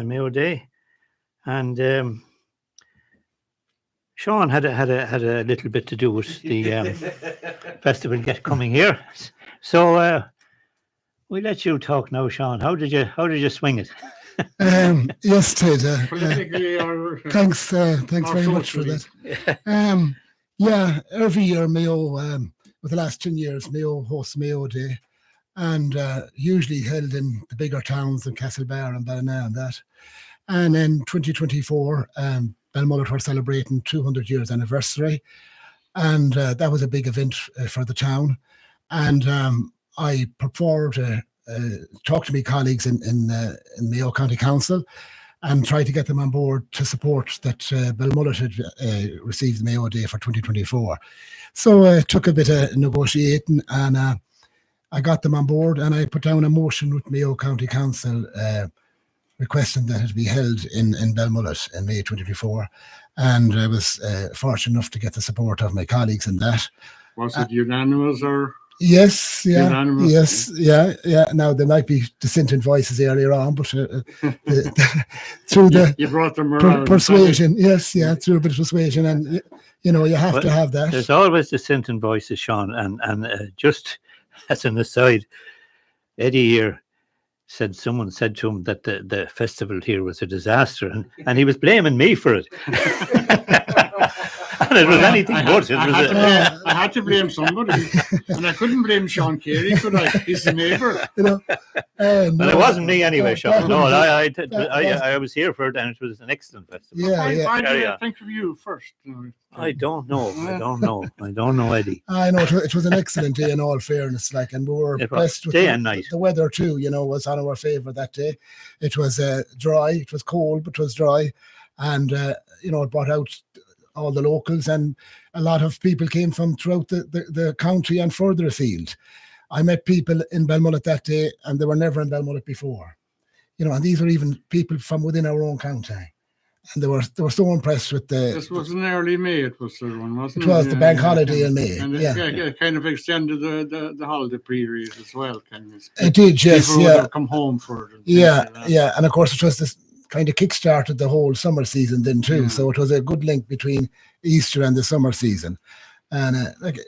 Mayo Day. And Sean had a little bit to do with the festival coming here. So we'll let you talk now, Sean. How did you swing it? Yes, Ted. Thanks very socially. much for that. Yeah, every year Mayo, with the last 10 years, Mayo hosts Mayo Day, and usually held in the bigger towns in Castlebar and Ballina and that. And in 2024, Belmullet were celebrating 200 years anniversary, and that was a big event for the town. And I put forward talked to my colleagues in Mayo County Council and tried to get them on board to support that Belmullet had received the Mayo Day for 2024. So it took a bit of negotiating, and I got them on board, and I put down a motion with Mayo County Council requesting that it be held in Belmullet in May 2024. And I was fortunate enough to get the support of my colleagues in that. Was it unanimous or? Yes, yeah, unanimous? yes, yeah. Now there might be dissenting voices earlier on, but through the you brought them around. Persuasion, yes, yeah, through a bit of persuasion, and you have to have that. There's always dissenting voices, Sean, and just as an aside, Eddie here someone said to him that the festival here was a disaster, and he was blaming me for it. And it was anything but. I had to blame somebody, and I couldn't blame Sean Carey, could I? He's the neighbour. But it wasn't me anyway, Sean. No, I was here for it, and it was an excellent festival. Why did I think of you first? I don't know, Eddie. I know it was an excellent day in all fairness, and we were blessed with day and night. The weather too, was on our favour that day. It was dry, it was cold, but it was dry, and it brought out all the locals, and a lot of people came from throughout the county and further afield. I met people in Belmullet that day, and they were never in Belmullet before, and these were even people from within our own county. And they were so impressed with the. This was in early May. It was the one, wasn't it? It was the bank holiday in May. And it kind of extended the holiday period as well. It did, yes. People would have come home for it. Yeah, and of course it was this kind of kick-started the whole summer season then too. Yeah. So it was a good link between Easter and the summer season, and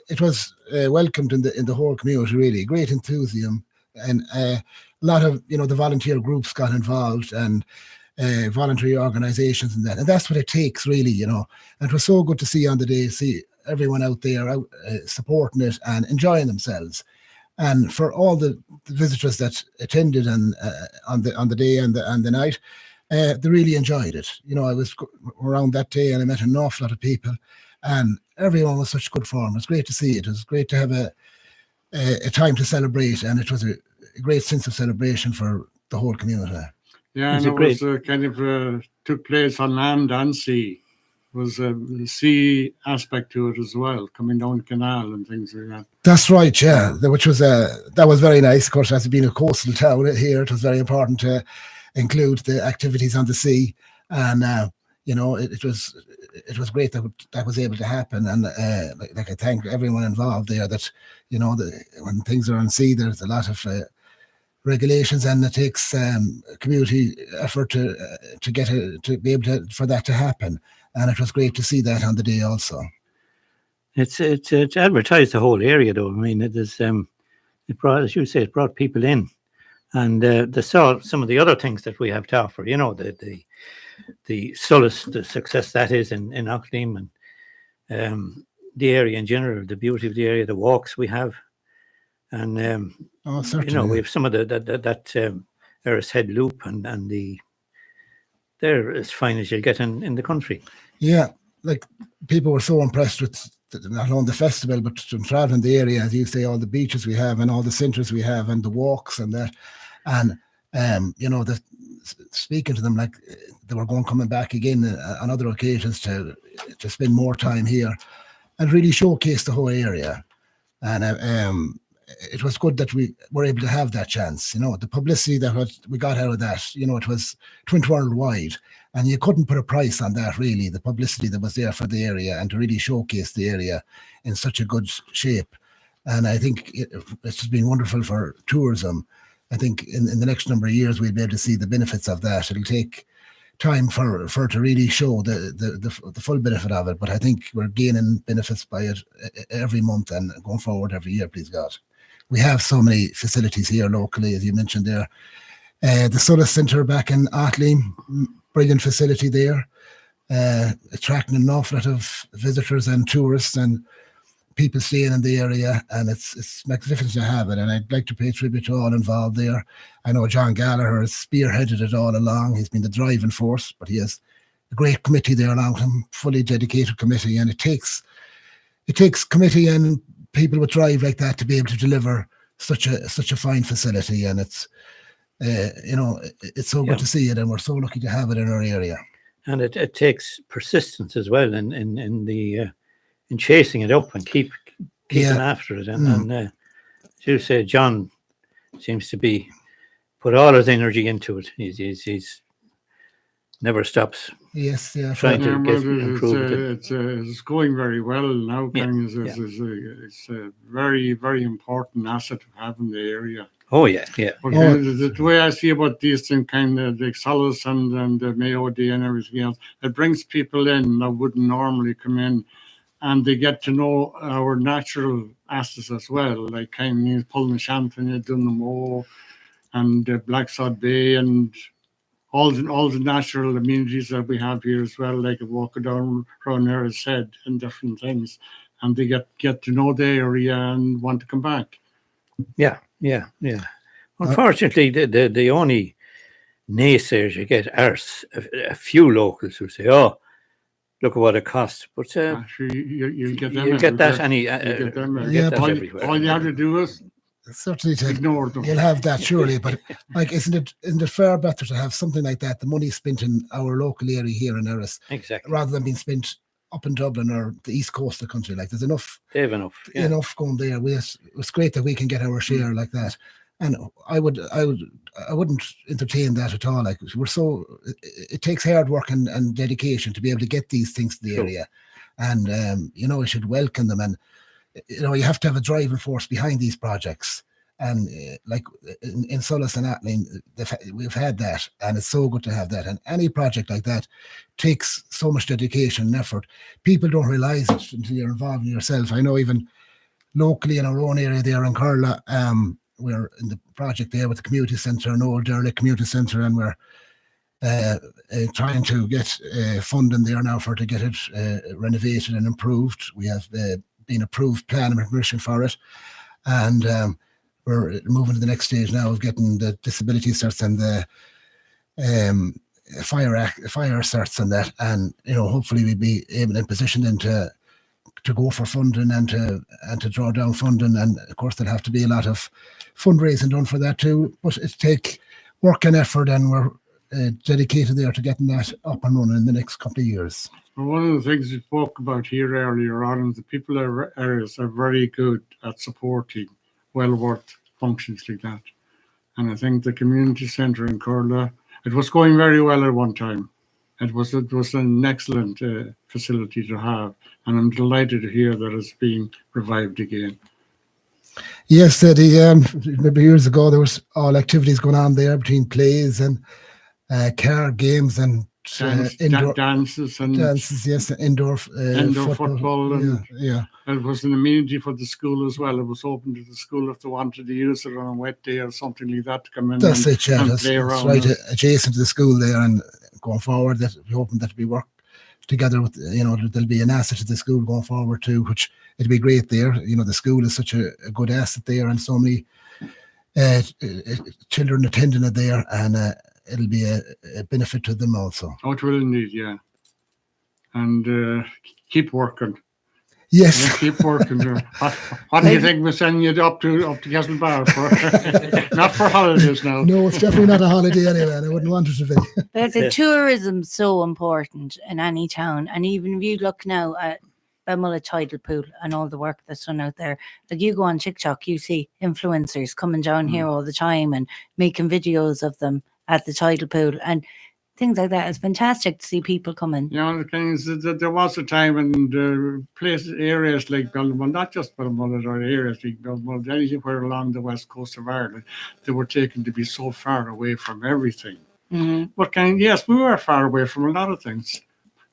it was welcomed in the whole community. Really, great enthusiasm, and a lot of the volunteer groups got involved, and voluntary organisations and that, and that's what it takes really, And it was so good to see on the day, see everyone out there supporting it and enjoying themselves, and for all the visitors that attended and on the day and the night, they really enjoyed it. I was around that day and I met an awful lot of people, and everyone was such good form. It was great to see it. It was great to have a time to celebrate, and it was a great sense of celebration for the whole community. Yeah, and it was kind of took place on land and sea. It was a sea aspect to it as well, coming down the canal and things like that. That's right, yeah. Which was that was very nice. Of course, as being a coastal town here, it was very important to include the activities on the sea, and it was great that was able to happen. And I thank everyone involved there. That when things are on sea, there's a lot of regulations, and it takes community effort to be able to for that to happen. And it was great to see that on the day also. It's advertised the whole area, though. I mean, it is it brought, as you say, it brought people in, and they saw some of the other things that we have to offer. The solace, the success that is in Auckland, and the area in general, the beauty of the area, the walks we have. And we have some of that Eris Head Loop, and they're as fine as you'll get in the country. Yeah, people were so impressed with not only the festival, but from traveling the area, as you say, all the beaches we have and all the centres we have and the walks and that, and speaking to them, they were coming back again on other occasions to to spend more time here and really showcase the whole area. And it was good that we were able to have that chance. You know, the publicity that we got out of that, you know, it went worldwide, and you couldn't put a price on that, really, the publicity that was there for the area and to really showcase the area in such a good shape. And I think it's been wonderful for tourism. I think in the next number of years, we'll be able to see the benefits of that. It'll take time for it to really show the full benefit of it. But I think we're gaining benefits by it every month and going forward every year, please God. We have so many facilities here locally, as you mentioned there. The Solis Centre back in Otley, brilliant facility there, attracting an awful lot of visitors and tourists and people staying in the area, and it's magnificent to have it. And I'd like to pay tribute to all involved there. I know John Gallagher has spearheaded it all along. He's been the driving force, but he has a great committee there along with him, fully dedicated committee, and it takes committee and people with drive like that to be able to deliver such a fine facility. And it's it's so good to see it, and we're so lucky to have it in our area. And it takes persistence as well in chasing it up and keeping after it. And as you say, John seems to be put all his energy into it. He's never stops. Yes, yeah. Trying to improve it. It's going very well now. It's a very, very important asset to have in the area. Oh yeah, yeah. But the way I see about these things, kind of the Solis and the Mayo Day and everything else, it brings people in that wouldn't normally come in, and they get to know our natural assets as well, like kind of Pulmashanton, Dunamo, and Blacksod Bay, and all the natural amenities that we have here as well, like a walk down around there, as said, and different things, and they get to know the area and want to come back. Yeah. Unfortunately, the only naysayers you get are a few locals who say, "Oh, look at what it costs." But you'll get them. You get that everywhere. All you have to do is certainly to ignore them. You'll have that surely, but like, isn't it far better to have something like that? The money spent in our local area here in Erris, exactly, rather than being spent up in Dublin or the east coast of the country. Like, there's enough. They have enough. Yeah. Enough going there. It's great that we can get our share like that. And I wouldn't entertain that at all. Like, it takes hard work and dedication to be able to get these things to the area, and you should welcome them. And you have to have a driving force behind these projects. And like in Solis and Atling, we've had that, and it's so good to have that. And any project like that takes so much dedication and effort. People don't realise it until you're involved in yourself. I know even locally in our own area there in Curla, we're in the project there with the community centre, an old derelict community centre, and we're trying to get funding there now to get it renovated and improved. We have been approved plan and permission for it, and we're moving to the next stage now of getting the disability certs and the fire certs and that, and hopefully we'll be able in position then to go for funding and to draw down funding. And of course there'll have to be a lot of fundraising done for that too, but it take work and effort, and we're dedicated there to getting that up and running in the next couple of years. Well, one of the things we spoke about here earlier on is the people in areas are very good at supporting well-worked functions like that. And I think the community centre in Curla, it was going very well at one time. It was an excellent facility to have, and I'm delighted to hear that it's being revived again. Yes, maybe years ago there was all activities going on there between plays and card games and indoor dances, yes, indoor football, and it was an amenity for the school as well. It was open to the school if they wanted to use it on a wet day or something like that to come in. That's and It's play around. Right adjacent to the school there, and going forward, that we're hoping that we work together with, there'll be an asset to the school going forward too, which it'll be great there. The school is such a good asset there, and so many children attending it there, and it'll be a benefit to them also. Oh, it will indeed, yeah. And keep working. Yes. You keep working there. What do you think we're sending you up to Castlebar for? Not for holidays now. No, it's definitely not a holiday anyway, and I wouldn't want it to be. But the tourism so important in any town, and even if you look now at Balmulla Tidal Pool and all the work that's done out there, like you go on TikTok, you see influencers coming down here all the time and making videos of them at the tidal pool and things like that. It's fantastic to see people coming. The thing is that there was a time in areas like Balmulla, not just Balmulla, or areas like Balmulla, anywhere along the west coast of Ireland, they were taken to be so far away from everything. Mm-hmm. But yes, we were far away from a lot of things.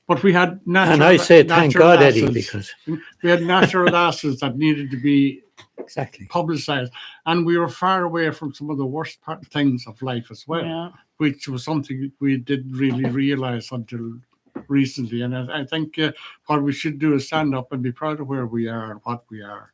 But we had natural. And I say thank God, assets. Eddie, because we had natural assets that needed to be exactly publicized, and we were far away from some of the worst things of life as well, which was something we didn't really realize until recently. And I think what we should do is stand up and be proud of where we are and what we are,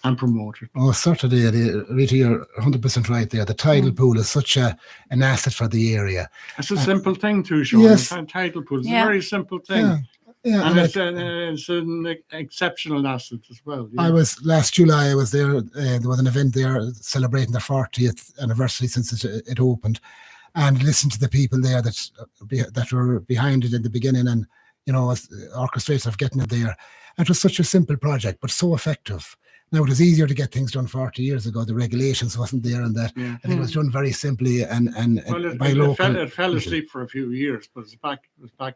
and promote it. Oh, certainly, Rita, you're 100% right there. The tidal pool is such an asset for the area. It's a simple thing too, Sean. Yes. The tidal pool is a very simple thing. Yeah, and it's an exceptional asset as well. I was last July. I was there. There was an event there celebrating the 40th anniversary since it opened, and listened to the people there that were behind it in the beginning, and orchestrators of getting it there. And it was such a simple project, but so effective. Now, it was easier to get things done 40 years ago. The regulations wasn't there and that. I think it was done very simply and by local. It fell asleep for a few years, but it's back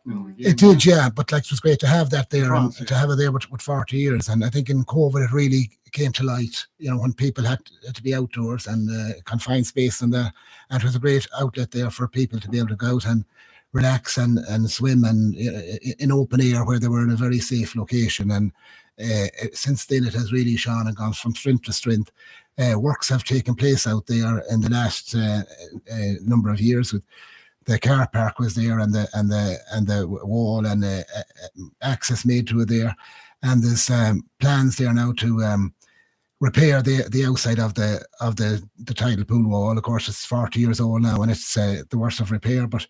now again. It did, yeah. But it was great to have that there and to have it there with 40 years. And I think in COVID, it really came to light, when people had to be outdoors and confined space and it was a great outlet there for people to be able to go out and relax and swim and in open air where they were in a very safe location. And since then it has really shone and gone from strength to strength. Works have taken place out there in the last number of years. With the car park was there and the wall and access made to it there, and there's plans there now to repair the outside of the tidal pool wall. Of course, it's 40 years old now and it's the worst of repair, but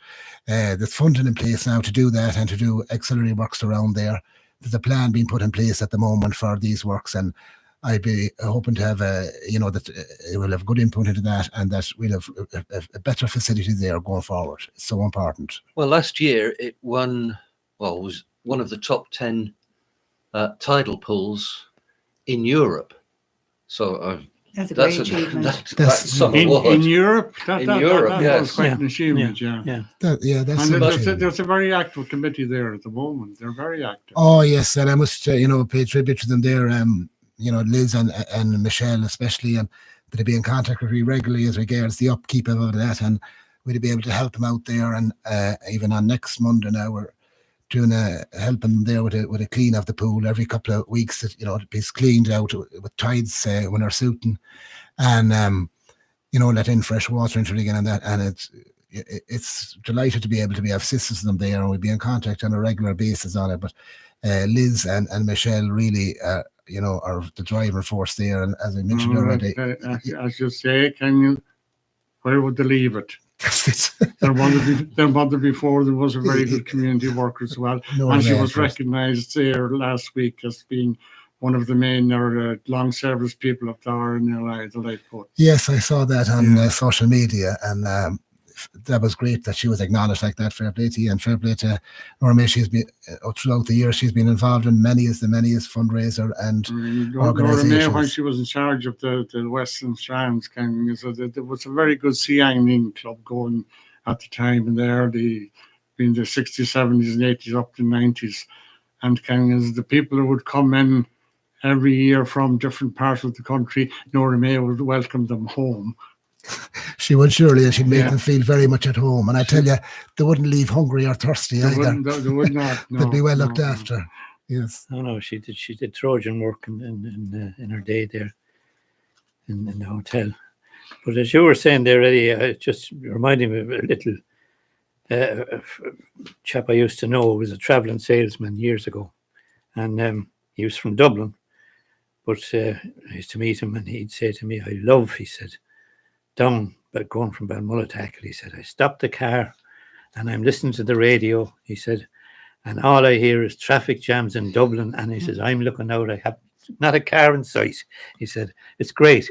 there's funding in place now to do that and to do auxiliary works around there. There's a plan being put in place at the moment for these works, and I'd be hoping to have that it will have good input into that, and that we'll have a better facility there going forward. It's so important. Well, last year it was one of the top 10 tidal pools in Europe. So that's a great achievement. That's in Europe. That yes. was quite an achievement. There's a very active committee there at the moment. They're very active. Oh yes, and I must pay tribute to them there. Liz and Michelle especially, and they'd be in contact with me regularly as regards the upkeep of that, and we'd be able to help them out there. And even on next Monday now, we're doing helping them there with a clean of the pool every couple of weeks. It be cleaned out with tides when they're suiting, and let in fresh water into it again, and that. And it's delighted to be able to be of assistance to them there, and we'll be in contact on a regular basis on it. But Liz and Michelle really are the driving force there, and as I mentioned already, as you say, where would they leave it? Their mother before there was a very good community worker as well, and she was recognised there last week as being one of the main or long service people up there in the lifeboat. Yes, I saw that on social media, and that was great that she was acknowledged like that. Fair play to you, and fair play to Norma. She's been throughout the years. She's been involved in many fundraiser and organisations. Norma, when she was in charge of the Western Strands, there was a very good sea angling club going at the time in the early, in the 60s, 70s, and 80s, up to 90s, and the people who would come in every year from different parts of the country, Norma would welcome them home. She would surely, and she'd make them feel very much at home. And I tell you, they wouldn't leave hungry or thirsty either. They would not. No, they'd be well looked after. Yes. No, she did Trojan work in her day there in the hotel. But as you were saying there, Eddie, it just reminded me of a little chap I used to know who was a travelling salesman years ago, and he was from Dublin. But I used to meet him, and he'd say to me, he said, down, but going from Balmulla to Ackle, he said, I stopped the car and I'm listening to the radio, he said, And all I hear is traffic jams in Dublin. And he says, I'm looking out, I have not a car in sight. He said, it's great.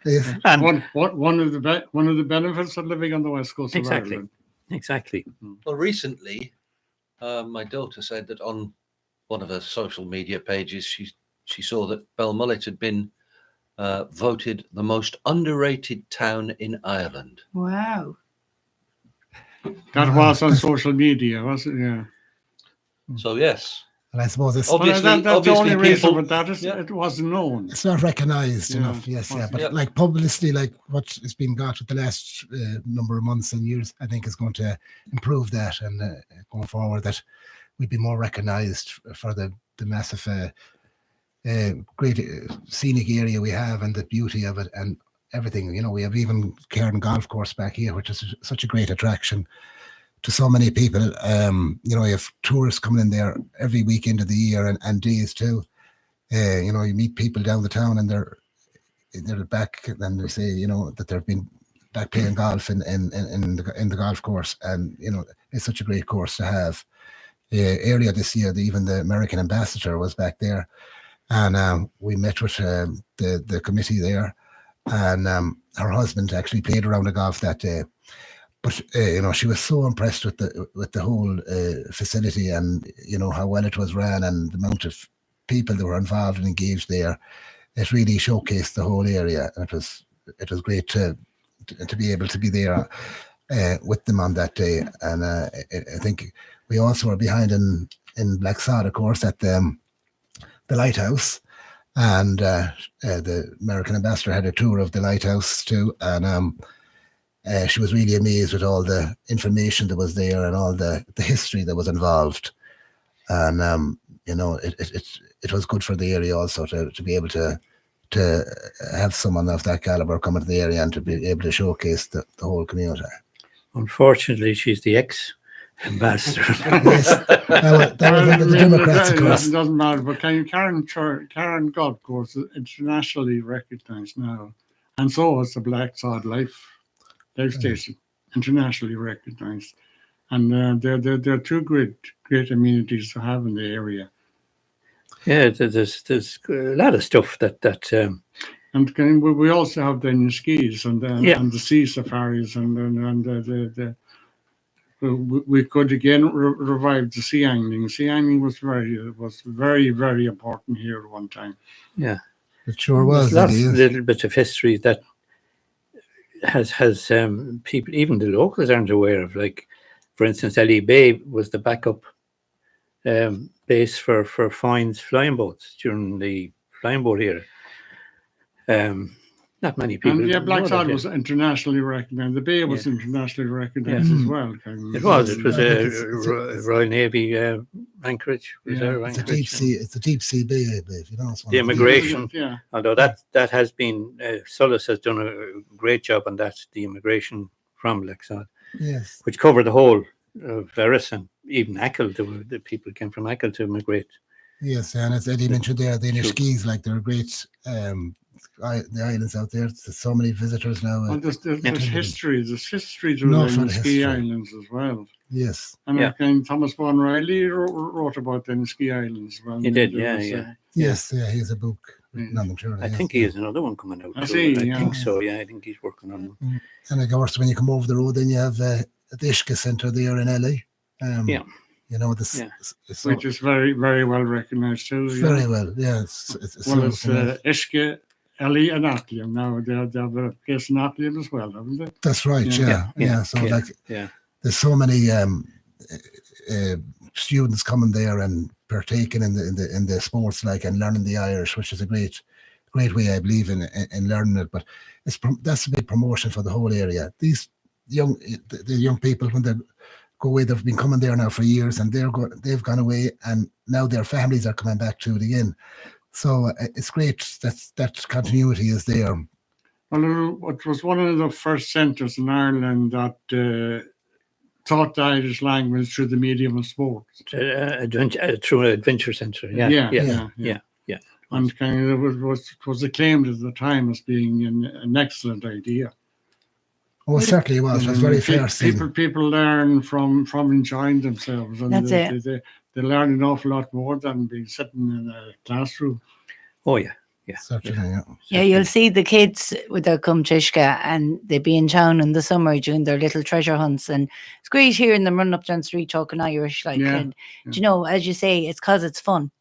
Yes. And one of the benefits of living on the west coast of exactly, Ireland. exactly. Well, recently, my daughter said that on one of her social media pages, she saw that Belmullet had been voted the most underrated town in Ireland. Wow. That was on social media, was it? Yeah. So yes, And I suppose it's Obviously- Well, that's the obviously only reason, people- but that is, yeah. it wasn't known. it's not recognised Yeah. enough. Yes, yeah. But Yeah. like publicity, like what has been got with the last number of months and years, I think is going to improve that, and going forward, that we'd be more recognised for the massive, great scenic area we have, and the beauty of it, and everything. You know, we have even Cairn Golf Course back here, which is such a great attraction to so many people. You know, you have tourists coming in there every weekend of the year, and days too. You know, you meet people down the town, and they're back, and they say, you know, that they've been back playing golf in the golf course, and you know, it's such a great course to have. Earlier this year, even the American ambassador was back there, and we met with the committee there, and her husband actually played a round of golf that day. But you know, she was so impressed with the whole facility, and you know how well it was ran, and the amount of people that were involved and engaged there. It really showcased the whole area, and it was great to be able to be there with them on that day. And I think we also were behind in Blacksod, of course, at the lighthouse, and the American ambassador had a tour of the lighthouse too, and she was really amazed with all the information that was there and all the history that was involved. And you know, it was good for the area also to be able to have someone of that caliber come into the area and to be able to showcase the whole community. Unfortunately, she's the ex-ambassador. Yes, that was under the Democrats, of course. It doesn't matter, but Cairn Golf Course is internationally recognised now, and so is the Blacksod Life Station, internationally recognised, and they're two great amenities to have in the area. Yeah, there's a lot of stuff that and we also have the skis and the sea safaris, and we could again revive the sea angling. Sea angling was very, very important here at one time. Yeah, it sure was. There's lots little bits of history that has people, even the locals, aren't aware of. Like, for instance, Ellie Bay was the backup base for Foyne's flying boats during the flying boat era. Not many people. And Blacksod was internationally recognised. The bay was internationally recognised as well. It was. It was a Royal Navy anchorage. It's a deep sea bay, I believe. You know, the immigration. Although that has been Solis has done a great job on that. The immigration from Blacksod. Yes. Which covered the whole of Verus, and even Achill. The people came from Achill to immigrate. Yes, and as Eddie mentioned there, the Inishkees, like they're great. The islands out there, there's so many visitors now. And there's history. There's history to the ski islands as well. Yes. And Thomas Vaughan Riley wrote about the ski islands as well. He did, Yes, he has a book written on them. Sure, I think he has another one coming out. I think so. Yeah, I think he's working on them. And of course, when you come over the road, then you have the Ishka Centre there in LA. You know, which is very, very well recognised too. Very well, yeah. It's Ishka, Ellie, and Atlium. Now they have a place in Atlium as well, haven't they? That's right. Yeah. So there's so many students coming there and partaking in the sports, like, and learning the Irish, which is a great way, I believe, in learning it. But that's a big promotion for the whole area. These the young people, when they go away, they've been coming there now for years, and they've gone away, and now their families are coming back to it again. So it's great that continuity is there. Well, it was one of the first centres in Ireland that taught the Irish language through the medium of sport. Through an adventure centre. Yeah. And kind of it was acclaimed at the time as being an excellent idea. Oh, it certainly was. It was very fair. People learn from enjoying themselves, and That's it. they learn an awful lot more than being sitting in a classroom. Oh yeah. Yeah. Certainly, yeah. Yeah, you'll see the kids with their come Tishka and they be in town in the summer doing their little treasure hunts, and it's great hearing them run up down the street talking Irish. Like, Yeah, and do you know, as you say, it's because it's fun.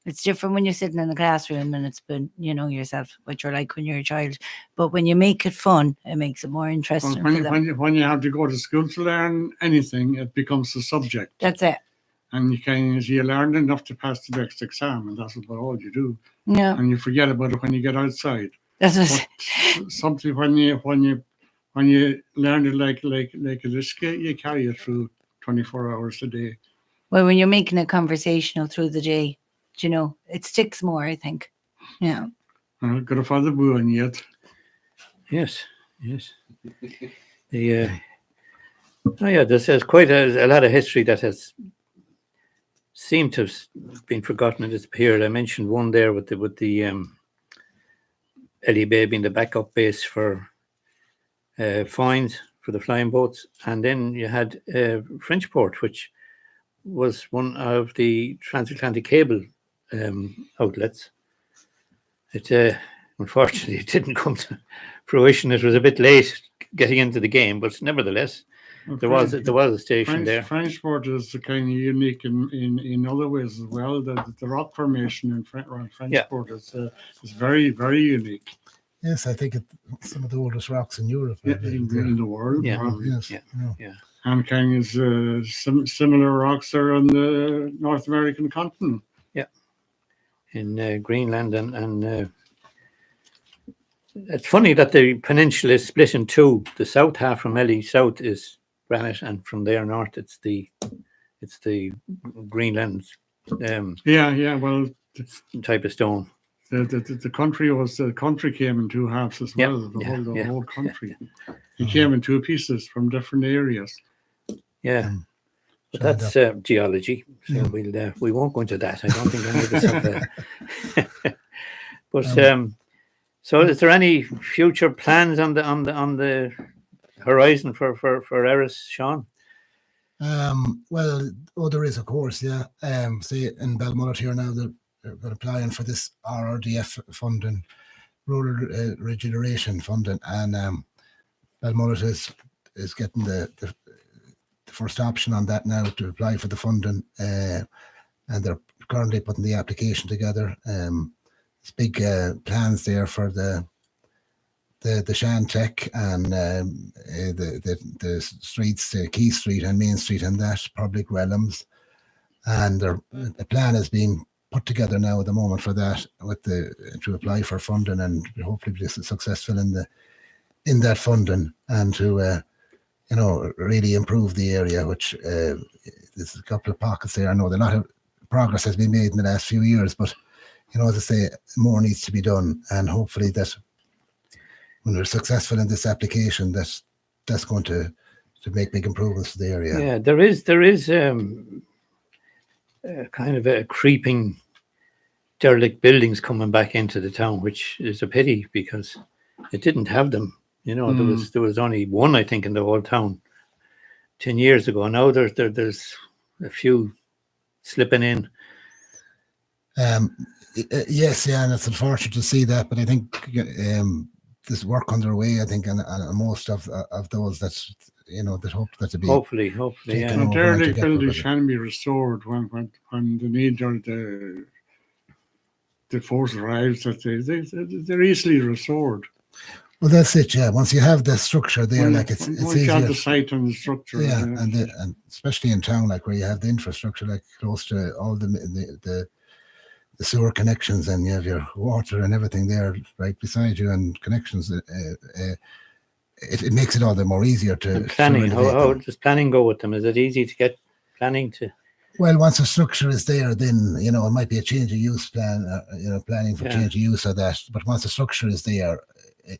It's different when you're sitting in the classroom and it's been, you know, yourself, what you're like when you're a child. But when you make it fun, it makes it more Well, interesting for them. when you have to go to school to learn anything, it becomes a subject. That's it. And you learn enough to pass the next exam, and that's about all you do. Yeah. And you forget about it when you get outside. That's what But something when you learn it like a disc, you carry it through 24 hours a day. well, when you're making it conversational through the day, do you know, it sticks more, I think. Yeah. Got a father booing yet. Yes. The there's quite a lot of history that has seemed to have been forgotten and disappeared. I mentioned one there with the Ellie Bay being the backup base for fines for the flying boats, and then you had Frenchport, which was one of the transatlantic cable outlets. It unfortunately it didn't come to fruition. It was a bit late getting into the game, but nevertheless, there was a station there. Frenchport is kind of unique in other ways as well. The rock formation in Frenchport is very, very unique. Yes, I think it's some of the oldest rocks in Europe. In the world. Yeah. Probably. Yes. Yeah. And kind of similar rocks are on the North American continent. Yeah. In Greenland and it's funny that the peninsula is split in two. The south half from Ellie south is granite, and from there north it's the Greenland Well, type of stone. the country came in two halves as well. The whole country. It came in two pieces from different areas. Yeah. But that's geology, so we won't go into that. I don't think any of us have But so is there any future plans on the horizon for Erris, Sean? Well, there is, of course, yeah. See, in Balmullet here now, they're applying for this RRDF funding, Rural Regeneration funding, and Balmullet is getting the first option on that now to apply for the funding, and they're currently putting the application together. There's big plans there for the Shantech and the streets, Key Street and Main Street, and that public realms, and a plan is being put together now at the moment for that, to apply for funding and hopefully be successful in that funding, and to really improve the area, which there's a couple of pockets there. I know a lot of progress has been made in the last few years, but as I say, more needs to be done, and hopefully that when we're successful in this application, that's going to make big improvements to the area. Yeah, there is kind of a creeping derelict buildings coming back into the town, which is a pity because it didn't have them. There was only one, I think, in the whole town 10 years ago. Now there's a few slipping in. Yes, and it's unfortunate to see that, but I think there's work underway, I think, and most of those that hope that to be hopefully, yeah. And derelict buildings can be restored when the need or the force arrives. That they're easily restored. Well, that's it. Yeah, once you have the structure there, it's once easier. you have the site and the structure. Yeah, and especially in town, like where you have the infrastructure, like close to all the sewer connections, and you have your water and everything there right beside you, and connections. It makes it all the more easier to. And planning. How does planning go with them? Is it easy to get planning to? Well, once a structure is there, then it might be a change of use plan. Planning for change of use of that. But once the structure is there,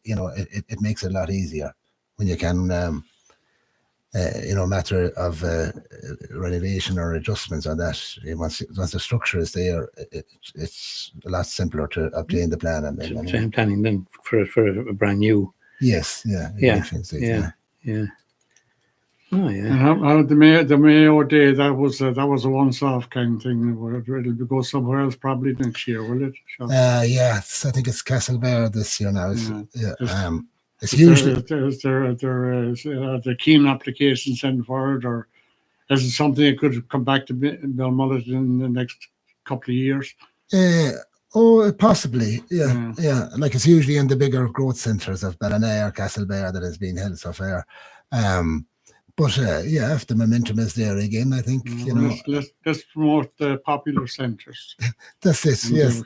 it makes it a lot easier when you can. Matter of renovation or adjustments on that. Once the structure is there, it's a lot simpler to obtain the plan and then planning than for a brand new. Yes, yeah. Oh yeah. And the Mayo Day, that was a once-off kind of thing. It'll go somewhere else probably next year, will it? Sean? Yeah, I think it's Castlebar this year now. It's Is usually there the keen applications sent for it, or is it something that could come back to Belmullet in the next couple of years? Possibly, yeah. Like it's usually in the bigger growth centres of Ballina or Castlebar that has been held so far. But if the momentum is there again, I think let's promote the popular centres. That's it. Yes,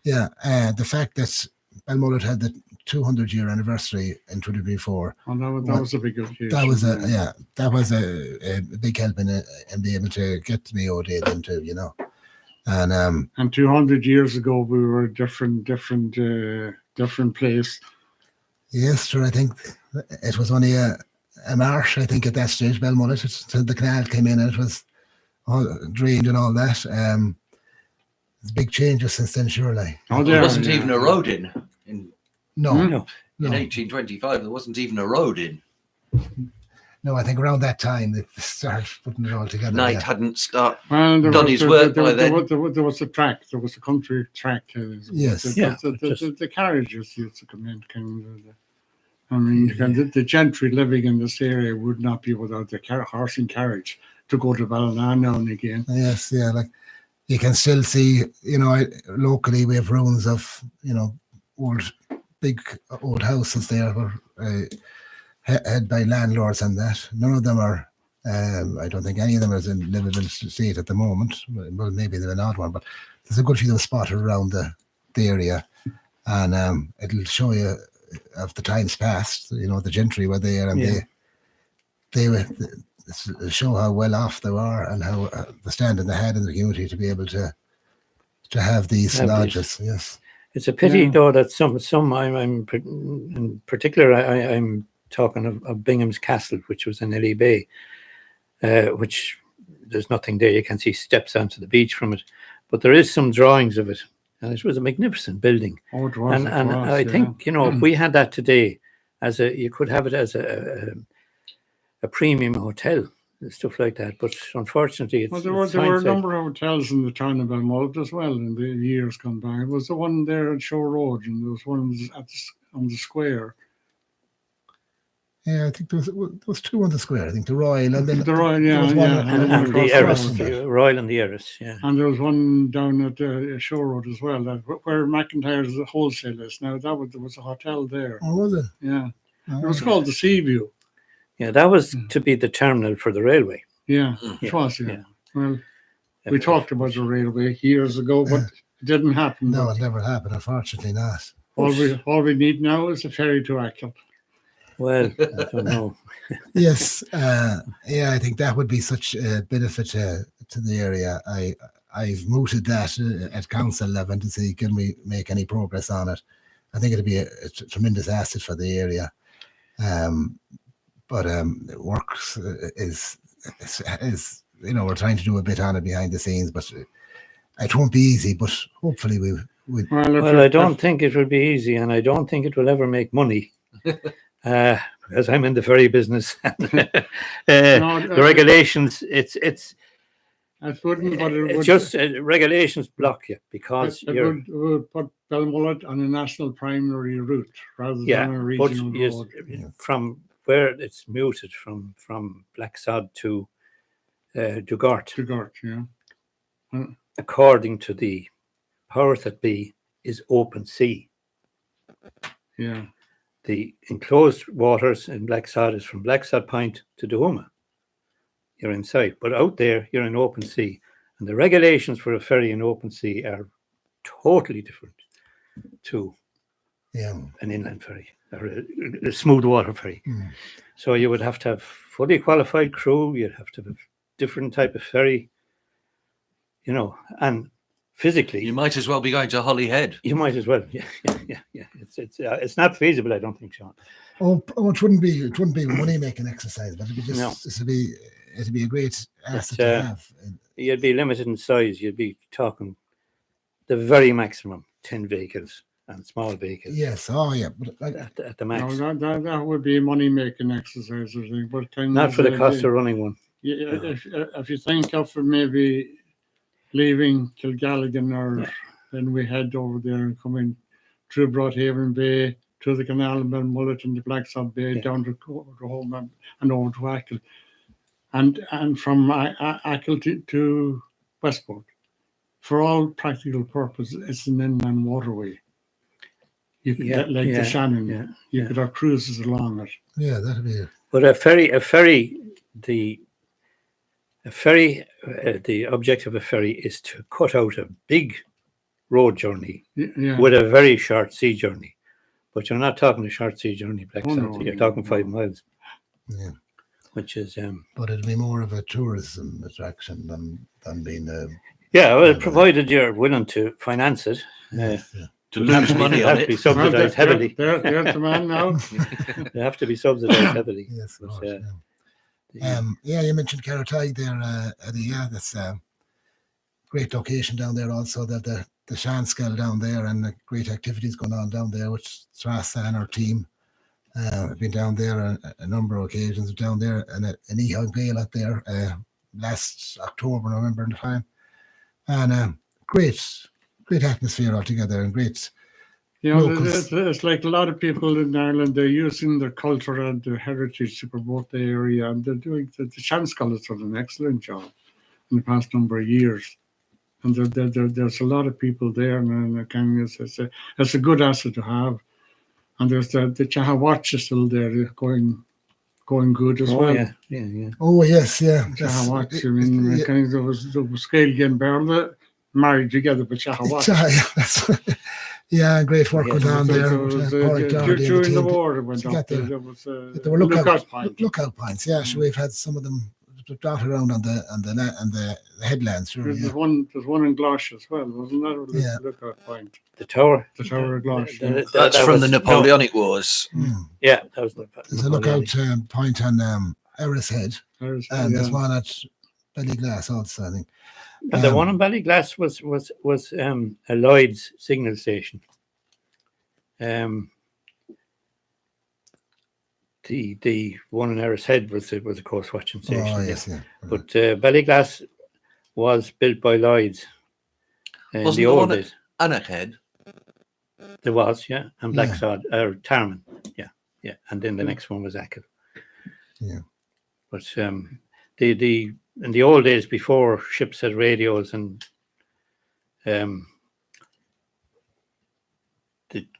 the fact that Belmullet had the 200-year anniversary in 2024. That was a big occasion. That was a big help in being able to get to Mayo Day then too. And 200 years ago we were a different place. Yes, sure. I think it was only a marsh. I think at that stage, Belmullet, until the canal came in, and it was all drained and all that. There's big changes since then, surely. There wasn't even a road in. No. In 1825, there wasn't even a road in. No, I think around that time they started putting it all together. Knight hadn't done his work by then. There was a track. There was a country track. Yes. The carriages used to come in. The gentry living in this area would not be without the horse and carriage to go to Ballina now and again. Yes, yeah. Like you can still see, locally we have ruins of, big old houses there were had by landlords and that. None of them are, I don't think any of them is in livable state at the moment. Well, maybe they're an odd one, but there's a good few spotted around the area. And it'll show you of the times past, the gentry were there and they show how well off they were and how the standing they had in the community to be able to have these lodges. Yes. It's a pity though that some I'm in particular I'm talking of Bingham's Castle, which was in Ely Bay, which there's nothing there. You can see steps onto the beach from it, but there is some drawings of it, and it was a magnificent building. Oh, it was. I think if we had that today, you could have it as a premium hotel and stuff like that. But unfortunately, there were a number of hotels in the town of Belmullet as well in the years gone by. There was the one there at Shore Road, and there was one on the square. Yeah, I think there was two on the square. I think the Royal and then the Royal, and the Eris, the Royal and the Eris, yeah. And there was one down at Shore Road as well, where McIntyre's wholesale is now. There was a hotel there. Oh, was it? Yeah, it was called the Seaview. Yeah, that was to be the terminal for the railway. Yeah, it was. Yeah. Well, we talked about the railway years ago, but it didn't happen. No, it never happened. Unfortunately, not. All we need now is a ferry to Achill. Well, I don't know. Yes, I think that would be such a benefit to the area. I've mooted that at council level to see can we make any progress on it. I think it'd be a tremendous asset for the area. But it works is we're trying to do a bit on it behind the scenes, but it won't be easy. But hopefully we. Well, I don't think it will be easy, and I don't think it will ever make money. Because I'm in the ferry business. The regulations, it's just regulations block you because it would put Belmullet on a national primary route rather than a regional road. From where it's muted from Blacksod to Dugart. Dugart, yeah. According to the powers that be, is open sea. Yeah. The enclosed waters in Blacksod is from Blacksod Point to Dohuma. You're inside, but out there you're in open sea, and the regulations for a ferry in open sea are totally different to an inland ferry or a smooth water ferry. So you would have to have fully qualified crew. You'd have to have a different type of ferry, and physically, you might as well be going to Holyhead. You might as well, yeah. It's not feasible, I don't think, Sean. Oh, it wouldn't be a money making exercise, but it'd be just it'd be a great asset to have. You'd be limited in size. You'd be talking the very maximum 10 vehicles and small vehicles. Yes. Oh, yeah. But At the max. No, that would be a money-making exercise, I think. But Not for the cost of running one. Yeah, if you think of maybe leaving Kilgalligan or then we head over there and come in through Broadhaven Bay, through the Canal and Mullet and the Blacksod Bay, down to home and over to Achill. And from Achill to Westport. For all practical purposes, it's an inland waterway. You could get like the Shannon. You could have cruises along it. Yeah, that'd be it. But the object of a ferry is to cut out a big road journey with a very short sea journey. But you're not talking a short sea journey, you're talking 5 miles. Yeah. Which is but it'd be more of a tourism attraction than being provided you're willing to finance it. To lose money on have it. To be subsidised heavily. There's the man now. They have to be subsidised heavily. Yes, of course, you mentioned Carrotide there, Eddie. Yeah, that's a great location down there. Also, that the Shanskell down there and the great activities going on down there with Strassa and our team. I've been down there a number of occasions. Down there and an Ehog Gale out there last October, November time, and great atmosphere altogether and great. It's like a lot of people in Ireland, they're using their culture and their heritage to promote the area, and they're doing the Shanskell has done an excellent job in the past number of years. And there's a lot of people there, and it's a good asset to have. And there's the Chahawatch is still there, going good as well. Yeah. Oh yes, yeah. Chahawatch. I mean, there was Scailge and Berla married together, but Chahawatch. Yeah, great work went on there. During the war, it went up. There were lookout points. Yeah, so we've had some of them dot around on the headlands. Sure, there's one in Glosh as well, wasn't that? Lookout point. The tower of Glosh. That's from the Napoleonic Wars. Yeah, that was there's a lookout point on Erris Head, and there's one at Ballyglass also, I think. And the one in Ballyglass was a Lloyd's signal station. The one in Erris Head was a coast watching station. Oh yes, yeah. But Ballyglass was built by Lloyd's in the old days. Anach Head. There was, and Blacksod or Tarman, yeah, and then the next one was Achill. Yeah, but the in the old days before ships had radios and they'd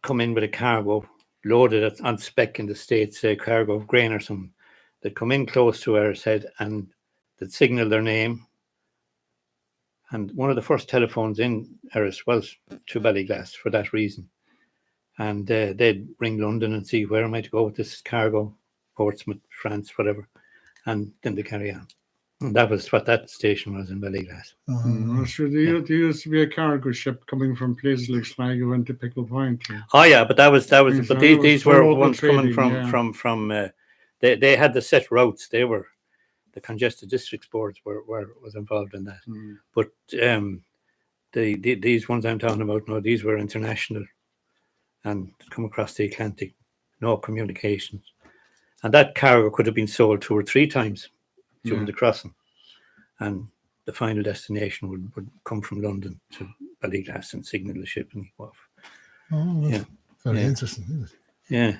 come in with a cargo loaded on spec in the States, a cargo of grain or something. They'd come in close to Erris Head and they'd signal their name. And one of the first telephones in Erris was to Ballyglass for that reason. And they'd ring London and see where am I to go with this cargo, Portsmouth, France, whatever. And then they carry on. And that was what that station was in Ballyglass. Sure, there used to be a cargo ship coming from places like Sligo and to Pickle Point. Oh yeah, but that was. But these were ones coming from. They had the set routes. They were the congested districts boards was involved in that. But these ones I'm talking about, no, these were international, and come across the Atlantic, no communications, and that cargo could have been sold 2 or 3 times during the crossing, and the final destination would come from London to Ballyglass and signal the ship and go off. Oh, very interesting, isn't it? Yeah.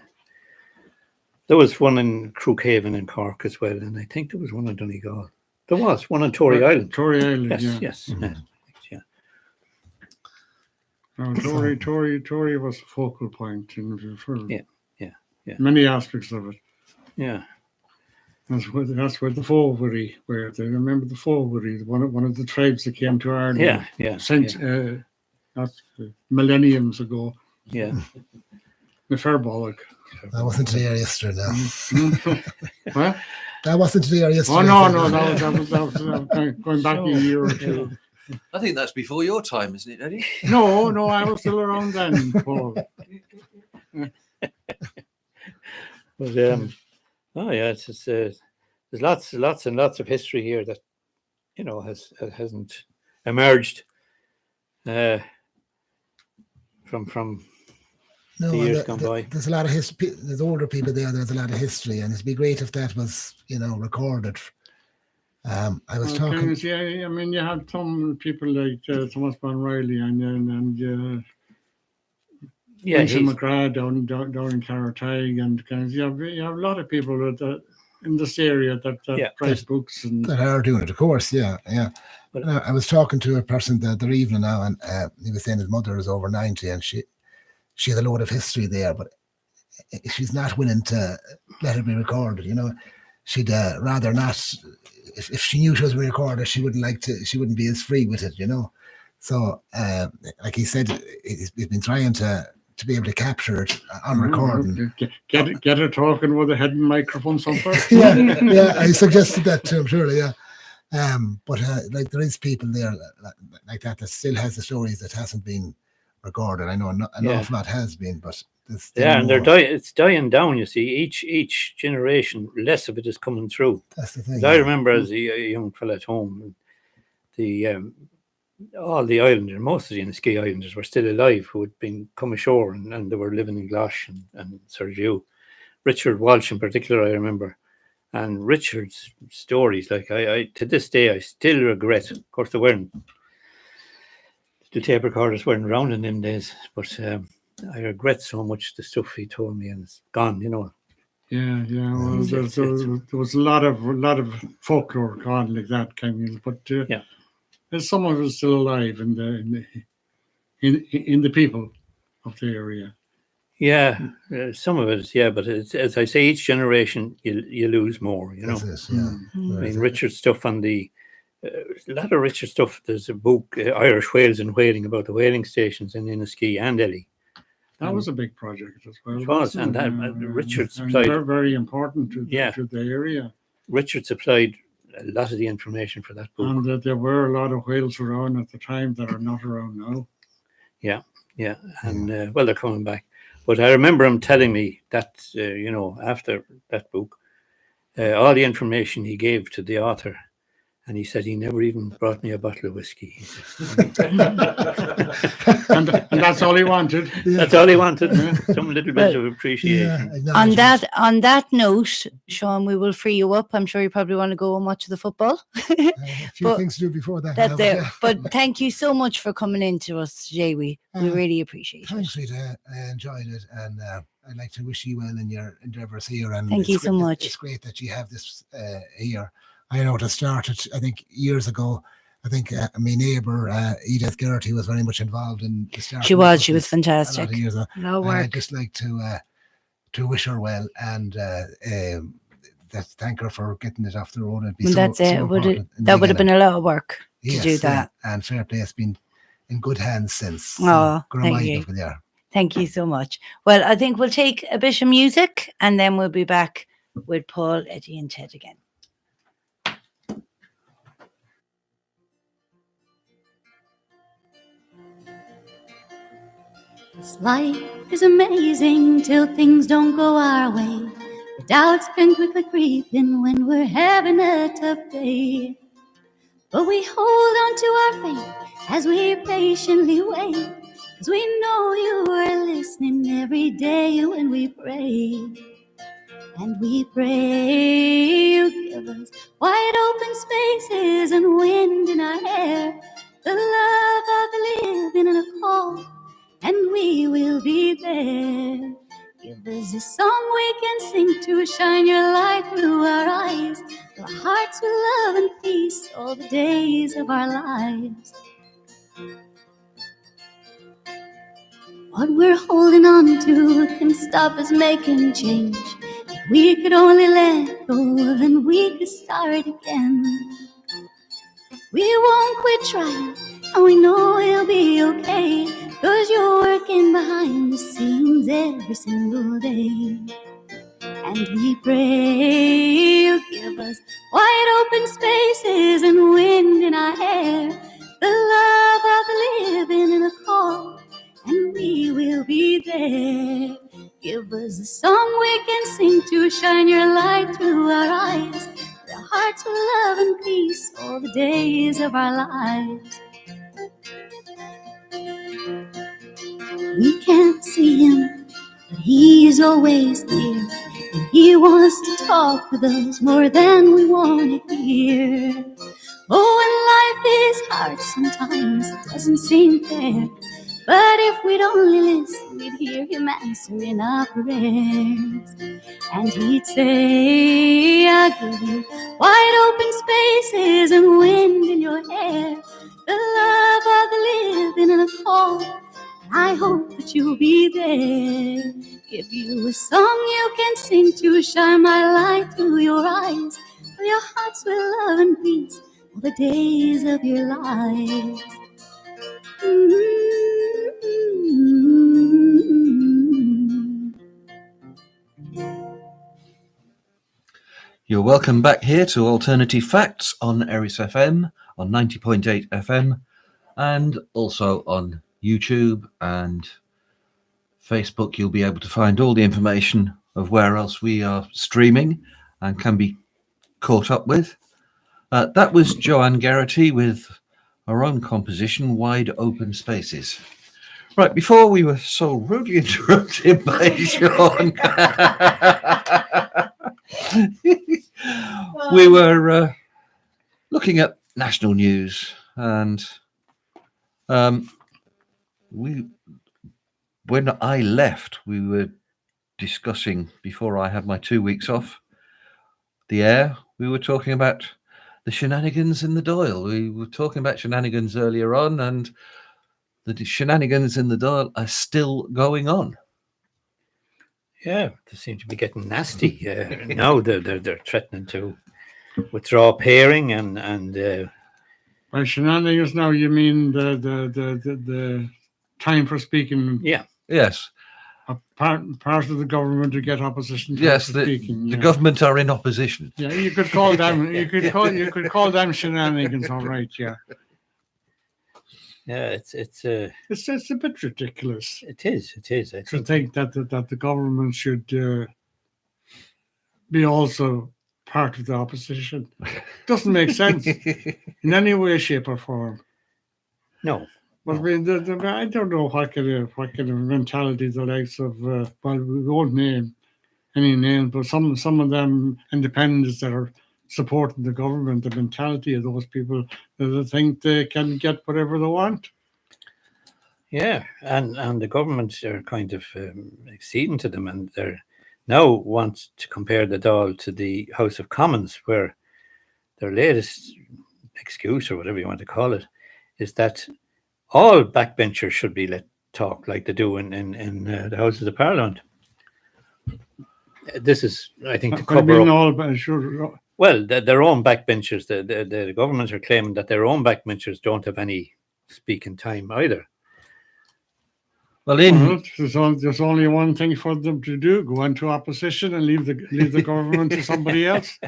There was one in Crookhaven in Cork as well, and I think there was one in Donegal. There was one on Tory Island. Tory Island, yes. No, Tory was a focal point for many aspects of it. Yeah. That's where the Fowlery were. They remember the Fowlery, one of the tribes that came to Ireland. Millenniums ago. Yeah. The Fairbolg. That wasn't there yesterday now. What? That wasn't there yesterday. Oh no, that was going back a year or two. I think that's before your time, isn't it, Eddie? No, I was still around then, Paul. But it's just, there's lots and lots of history here that hasn't emerged from No, the and years gone by. there's a lot of history. There's older people there. There's a lot of history, and it'd be great if that was, recorded. I was talking. Yeah, I mean, you have some people like Thomas Van Riley and Vincent McGrath down in Carrotag, and you have a lot of people in this area that write books and that are doing it, of course. Yeah. But I was talking to a person the other evening now, and he was saying his mother is over 90, and she had a load of history there, but she's not willing to let it be recorded. She'd rather not. If she knew she was being recorded, she wouldn't be as free with it. So, like he said, he's been trying to be able to capture it on recording. Get her talking with a hidden microphone somewhere. yeah, I suggested that to him, surely, yeah. But like there is people there like that still has the stories that hasn't been recorded. I know an awful lot has been, but and it's dying down. You see, each generation, less of it is coming through. That's the thing. I remember as a young fella at home, all the islanders, most of the Inniskea Islanders were still alive who had been come ashore and they were living in Glosh and Sergio. Richard Walsh in particular, I remember. And Richard's stories, like I to this day, I still regret. Of course, the tape recorders weren't around in them days, but I regret so much the stuff he told me, and it's gone. Yeah. Well, there was a lot of folklore gone like that, but some of it's still alive in the people of the area. Yeah, some of it, yeah, but it's, as I say, each generation you lose more. This, yeah. I mean, Richard's stuff on a lot of Richard stuff. There's a book, Irish Whales and Whaling, about the whaling stations in Inniskea and Ely. That was a big project as well. It was, and that Richard supplied. Very, very important to the area. Richard supplied a lot of the information for that book. And there were a lot of whales around at the time that are not around now. Yeah, and well, they're coming back. But I remember him telling me that, after that book, all the information he gave to the author, and he said he never even brought me a bottle of whiskey. and that's all he wanted. That's all he wanted. Some little bit of appreciation. Yeah, on that note, Sean, we will free you up. I'm sure you probably want to go and watch the football. A few things to do before that. That's it. But thank you so much for coming in to us today. We really appreciate it. Thanks, Rita. I enjoyed it, and I'd like to wish you well in your endeavours here. And thank you so much. It's great that you have this here. I know it started, I think, years ago. I think my neighbour, Edith Gertie, was very much involved in the start. She was fantastic. No work. I'd just like to wish her well and thank her for getting it off the road. That would have been a lot of work to do that. And fair play, it's been in good hands since. Oh, thank you. Thank you so much. Well, I think we'll take a bit of music and then we'll be back with Paul, Eddie and Ted again. This life is amazing till things don't go our way. The doubts can quickly creep in when we're having a tough day. But we hold on to our faith as we patiently wait, 'cause we know you are listening every day when we pray. And we pray you give us wide open spaces and wind in our hair, the love of the living in a call, and we will be there. Give us a song we can sing to shine your light through our eyes, our hearts with love and peace all the days of our lives. What we're holding on to can stop us making change. If we could only let go, then we could start again. We won't quit trying, and we know it'll be okay, 'cause you're working behind the scenes every single day. And we pray you give us wide open spaces and wind in our hair, the love of the living in a call, and we will be there. Give us a song we can sing to shine your light through our eyes, our hearts with love and peace all the days of our lives. We can't see him, but he is always near, and he wants to talk with us more than we want to hear. Oh, when life is hard sometimes, it doesn't seem fair, but if we'd only listen, we'd hear him answering our prayers. And he'd say, I'll give you wide open spaces and wind in your hair, the love of the living and a call. I hope that you'll be there. Give you a song you can sing to, shine my light through your eyes, fill your hearts with love and peace all the days of your life. You're welcome back here to Alternative Facts on Eris FM, on 90.8 FM, and also on YouTube and Facebook. You'll be able to find all the information of where else we are streaming and can be caught up with. That was Joanne Garrity with her own composition, Wide Open Spaces. Right, before we were so rudely interrupted by Sean, we were looking at national news, and when I left, we were discussing, before I had my 2 weeks off the air, we were talking about the shenanigans in the Doyle. We were talking about shenanigans earlier on, and the shenanigans in the Doyle are still going on. Yeah, they seem to be getting nasty. Now they're threatening to withdraw pairing and. By shenanigans, now you mean the time for speaking? Yeah. Yes. A part of the government to get opposition. Yes, the government are in opposition. Yeah, you could call them. You could call them shenanigans, all right. Yeah. Yeah, it's a bit ridiculous. It is. I think that the government should be also part of the opposition. Doesn't make sense in any way, shape, or form. No. But I mean, I don't know what kind of mentality the likes of well, we won't name any names, but some of them independents that are supporting the government, the mentality of those people that they think they can get whatever they want. Yeah, and the government are kind of acceding to them, and they're now want to compare the Dáil to the House of Commons, where their latest excuse, or whatever you want to call it, is that all backbenchers should be let talk like they do in the Houses of Parliament. This is, I think, to cover up. Well, their own backbenchers, the government are claiming that their own backbenchers don't have any speaking time either. Well, there's only one thing for them to do: go into opposition and leave the government to somebody else.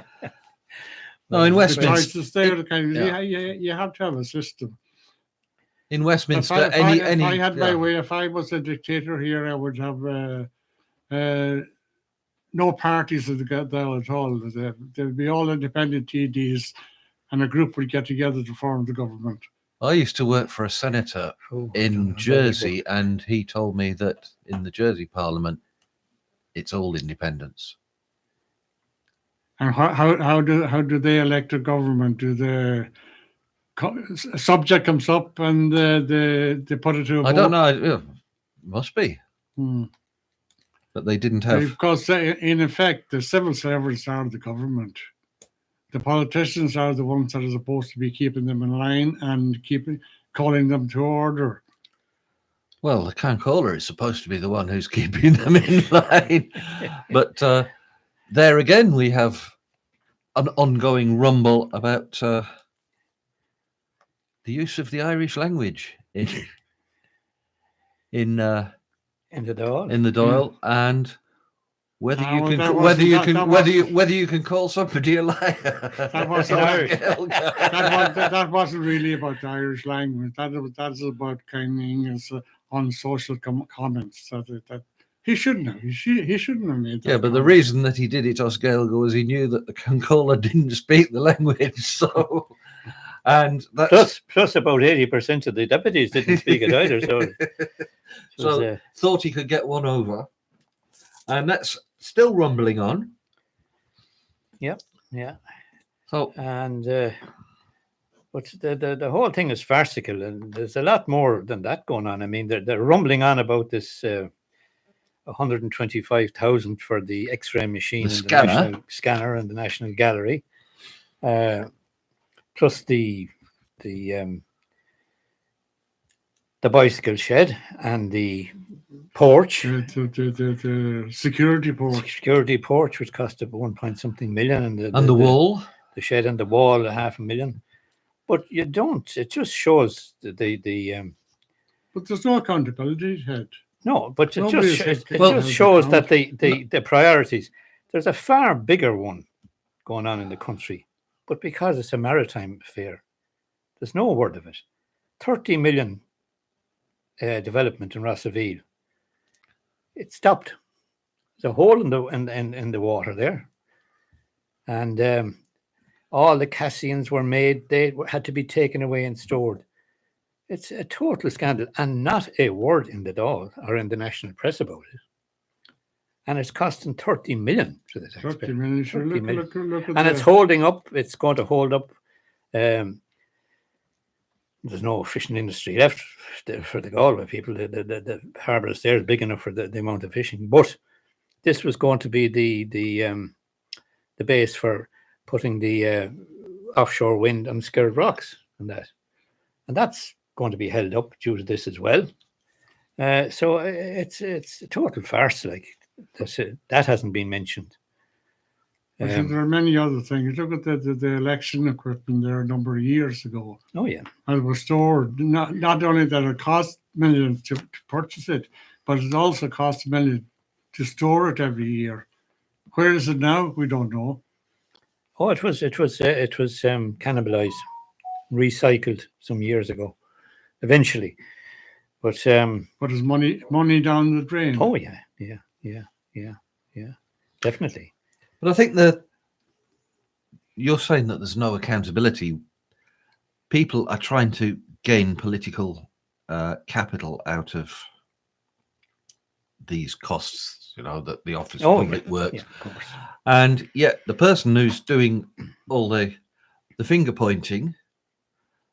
No, in Westminster, the choice is there. You have to have a system. In Westminster, if I was a dictator here, I would have no parties at the Dáil at all. There'd be all independent TDs, and a group would get together to form the government. I used to work for a senator in Jersey, and he told me that in the Jersey Parliament, it's all independents. And how do they elect a government? Do the subject comes up and they put it to a vote? I don't know. It must be. But they didn't have. Because in effect, the civil servants are the government. The politicians are the ones that are supposed to be keeping them in line and calling them to order. Well, the can-caller is supposed to be the one who's keeping them in line. But there again, we have an ongoing rumble about the use of the Irish language in the Dáil, and whether you can call somebody a liar. That wasn't Irish. That wasn't really about the Irish language. That's about kind of on social comments. That he shouldn't have. He shouldn't have made that. Yeah, but the reason that he did it, Os Gaeilge, was he knew that the can-caller didn't speak the language. So, and that's plus about 80% of the deputies didn't speak it either. So thought he could get one over. And that's still rumbling on. Yep. Yeah. So, and but the whole thing is farcical, and there's a lot more than that going on. I mean, they're rumbling on about this 125,000 for the X-ray machine, The and scanner. the National Scanner, and the National Gallery, plus the bicycle shed and the porch, the security porch, which cost about 1 point something million, and the wall, the shed and the wall, $500,000. But you don't. It just shows the But there's no accountability, Ted. No, but it Nobody just is shows held that the priorities. There's a far bigger one going on in the country, but because it's a maritime affair, there's no word of it. 30 million development in Rossaville. It stopped. There's a hole in the water there, and all the Cassians were made. They had to be taken away and stored. It's a total scandal, and not a word in the Dáil or in the national press about it. And it's costing 30 million to the taxpayer. 30 million. Sure, look at and it's holding up. It's going to hold up. There's no fishing industry left for the Galway people. The harbour there is big enough for the amount of fishing. But this was going to be the base for putting the offshore wind on Scared Rocks and that. And that's going to be held up due to this as well. So it's a total farce. Like that hasn't been mentioned. There are many other things. Look at the election equipment there a number of years ago. Oh yeah, and it was stored. Not only that it cost millions to purchase it, but it also cost millions to store it every year. Where is it now? We don't know. Oh, it was cannibalized, recycled some years ago. Eventually, but is money down the drain? Oh yeah, definitely. But I think that you're saying that there's no accountability. People are trying to gain political capital out of these costs, that the Office of Public Works. Yeah, of course. And yet the person who's doing all the finger pointing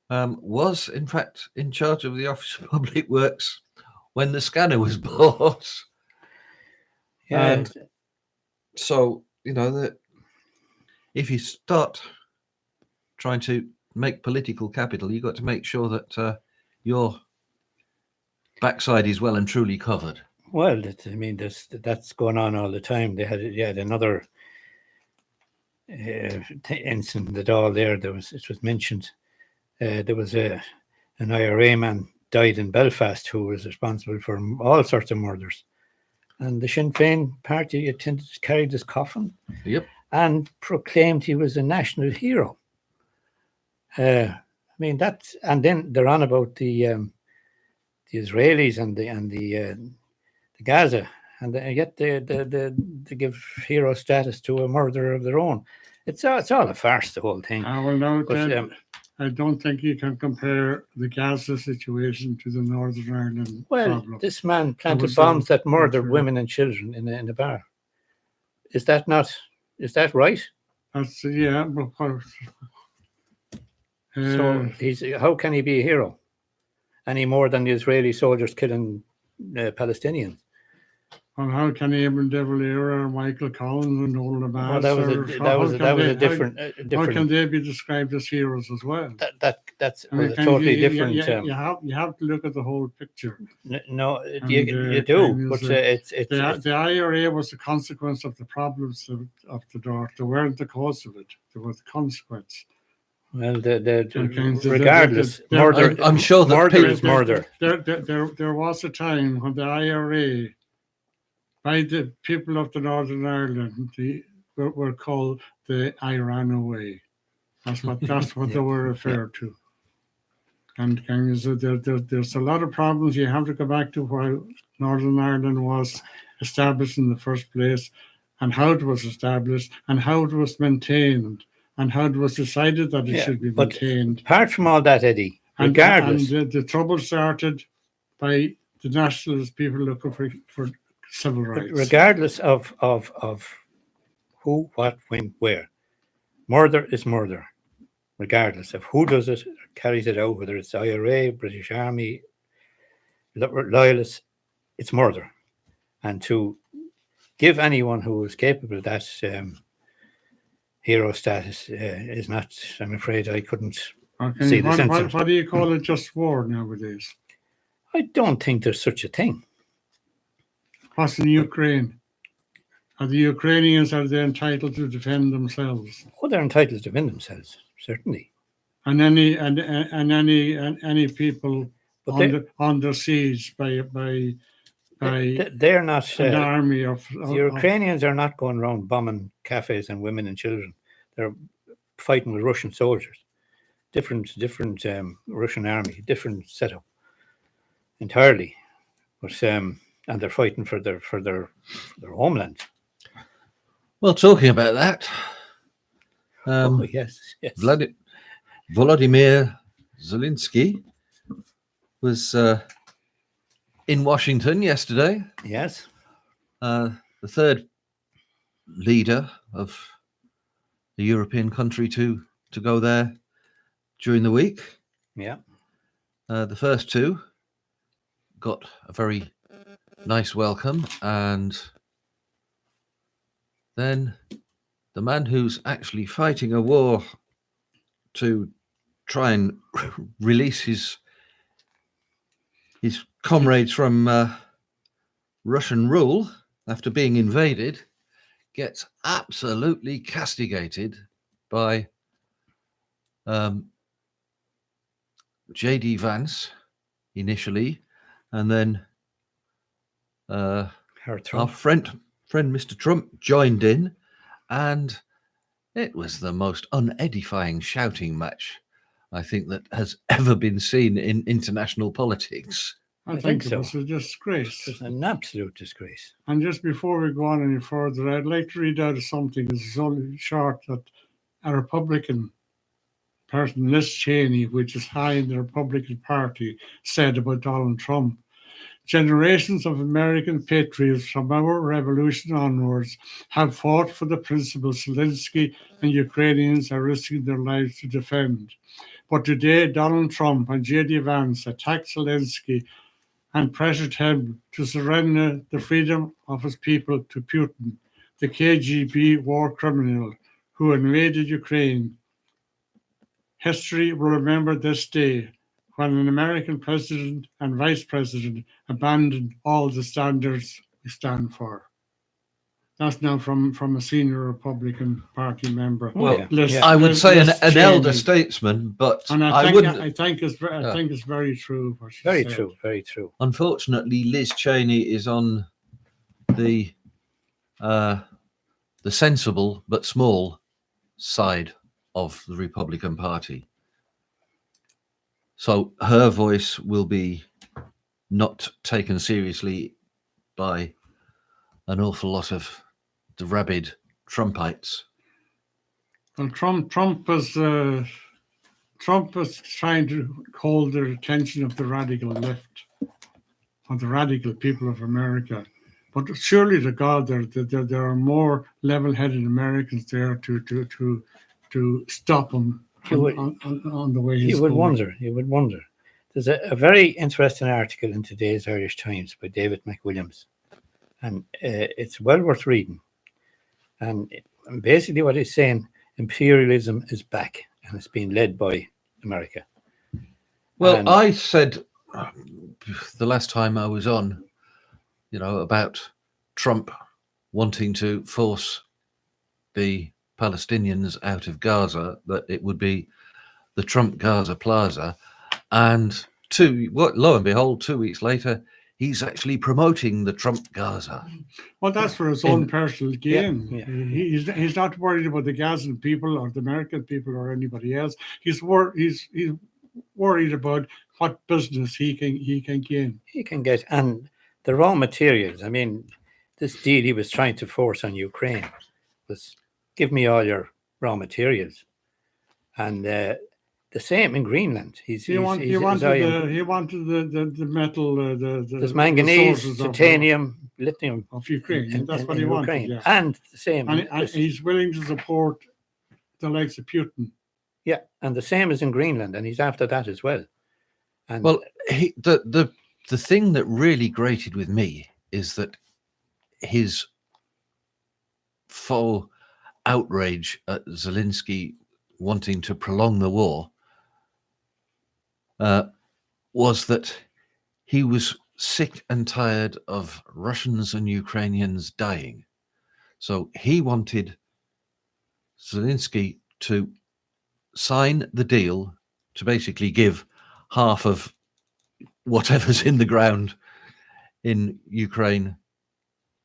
was in fact in charge of the Office of Public Works when the scanner was bought. Yeah. And so, that if you start trying to make political capital, you've got to make sure that your backside is well and truly covered. Well, that's going on all the time. They had another incident in the Dáil there. It was mentioned. There was an IRA man died in Belfast who was responsible for all sorts of murders, and the Sinn Féin party carried his coffin. Yep. And proclaimed he was a national hero. And then they're on about the Israelis and the Gaza, and yet they give hero status to a murderer of their own. It's all a farce, the whole thing. I don't think you can compare the Gaza situation to the Northern Ireland problem. This man planted bombs that murdered women and children in a bar. Is that right? That's but so how can he be a hero any more than the Israeli soldiers killing Palestinians? Well, how can Eamon De Valera or Michael Collins and all the Well, that was a different. How can they be described as heroes as well? That's a totally different. You have to look at the whole picture. No, you do, but it's the IRA was the consequence of the problems of the North. They weren't the cause of it; they were the consequence. Well, regardless, murder. I'm sure that murder is murder. There was a time when the IRA, by the people of the Northern Ireland, were called the Iran way. That's what they were referred to. And there's a lot of problems. You have to go back to why Northern Ireland was established in the first place, and how it was established, and how it was maintained, and how it was decided that it should be maintained. Apart from all that, Eddie, regardless. And the trouble started by the nationalist people looking for civil rights. Regardless of who, what, when, where, murder is murder. Regardless of who does it, carries it out, whether it's IRA, British Army, loyalists, it's murder. And to give anyone who is capable of that hero status is not, I'm afraid I couldn't see the sense of it. What do you call it, just war nowadays? I don't think there's such a thing. What's in Ukraine? Are the Ukrainians, are they entitled to defend themselves? Oh, they're entitled to defend themselves, certainly. And any people under siege by they're not an army of the Ukrainians are not going around bombing cafes and women and children. They're fighting with Russian soldiers, different Russian army, different setup entirely. But and they're fighting for their homeland. Well, talking about that, yes. Volodymyr Zelensky was in Washington yesterday. Yes. The third leader of the European country to go there during the week. Yeah. The first two got a very nice welcome, and then the man who's actually fighting a war to try and release his comrades from Russian rule after being invaded gets absolutely castigated by J.D. Vance initially, and then our friend Mr. Trump joined in, and it was the most unedifying shouting match I think that has ever been seen in international politics. I think it was a disgrace. It's an absolute disgrace. And just before we go on any further, I'd like to read out something that's only short, that a Republican person, Liz Cheney, which is high in the Republican Party, said about Donald Trump. Generations of American patriots from our revolution onwards have fought for the principles Zelensky and Ukrainians are risking their lives to defend. But today, Donald Trump and J.D. Vance attacked Zelensky and pressured him to surrender the freedom of his people to Putin, the KGB war criminal who invaded Ukraine. History will remember this day, when an American president and vice president abandoned all the standards we stand for. That's now from a senior Republican Party member. Well, I would say an elder statesman, but I wouldn't. I think it's very true. What she Very said. true. Very true. Unfortunately, Liz Cheney is on the sensible but small side of the Republican Party. So her voice will be not taken seriously by an awful lot of the rabid Trumpites. Well, Trump was trying to hold the attention of the radical left, of the radical people of America. But surely to God, there are more level-headed Americans there to stop him on the way he's You would going. wonder. There's a very interesting article in today's Irish Times by David McWilliams, and it's well worth reading. And basically what he's saying, imperialism is back, and it's being led by America. Well, I said the last time I was on, about Trump wanting to force the Palestinians out of Gaza, that it would be the Trump Gaza Plaza. And lo and behold, 2 weeks later, he's actually promoting the Trump Gaza. Well, that's for his own personal gain. Yeah. He's not worried about the Gazan people or the American people or anybody else. He's worried about what business he can gain. He can get, and the raw materials. I mean, this deal he was trying to force on Ukraine was, give me all your raw materials. And the same in Greenland. He wanted the metal, there's the manganese, resources titanium, lithium of Ukraine. That's what he in wanted. Ukraine. Yeah. And the same. And he's willing to support the likes of Putin. Yeah, and the same as in Greenland, and he's after that as well. And well, the thing that really grated with me is that his full outrage at Zelensky wanting to prolong the war was that he was sick and tired of Russians and Ukrainians dying. So he wanted Zelensky to sign the deal to basically give half of whatever's in the ground in Ukraine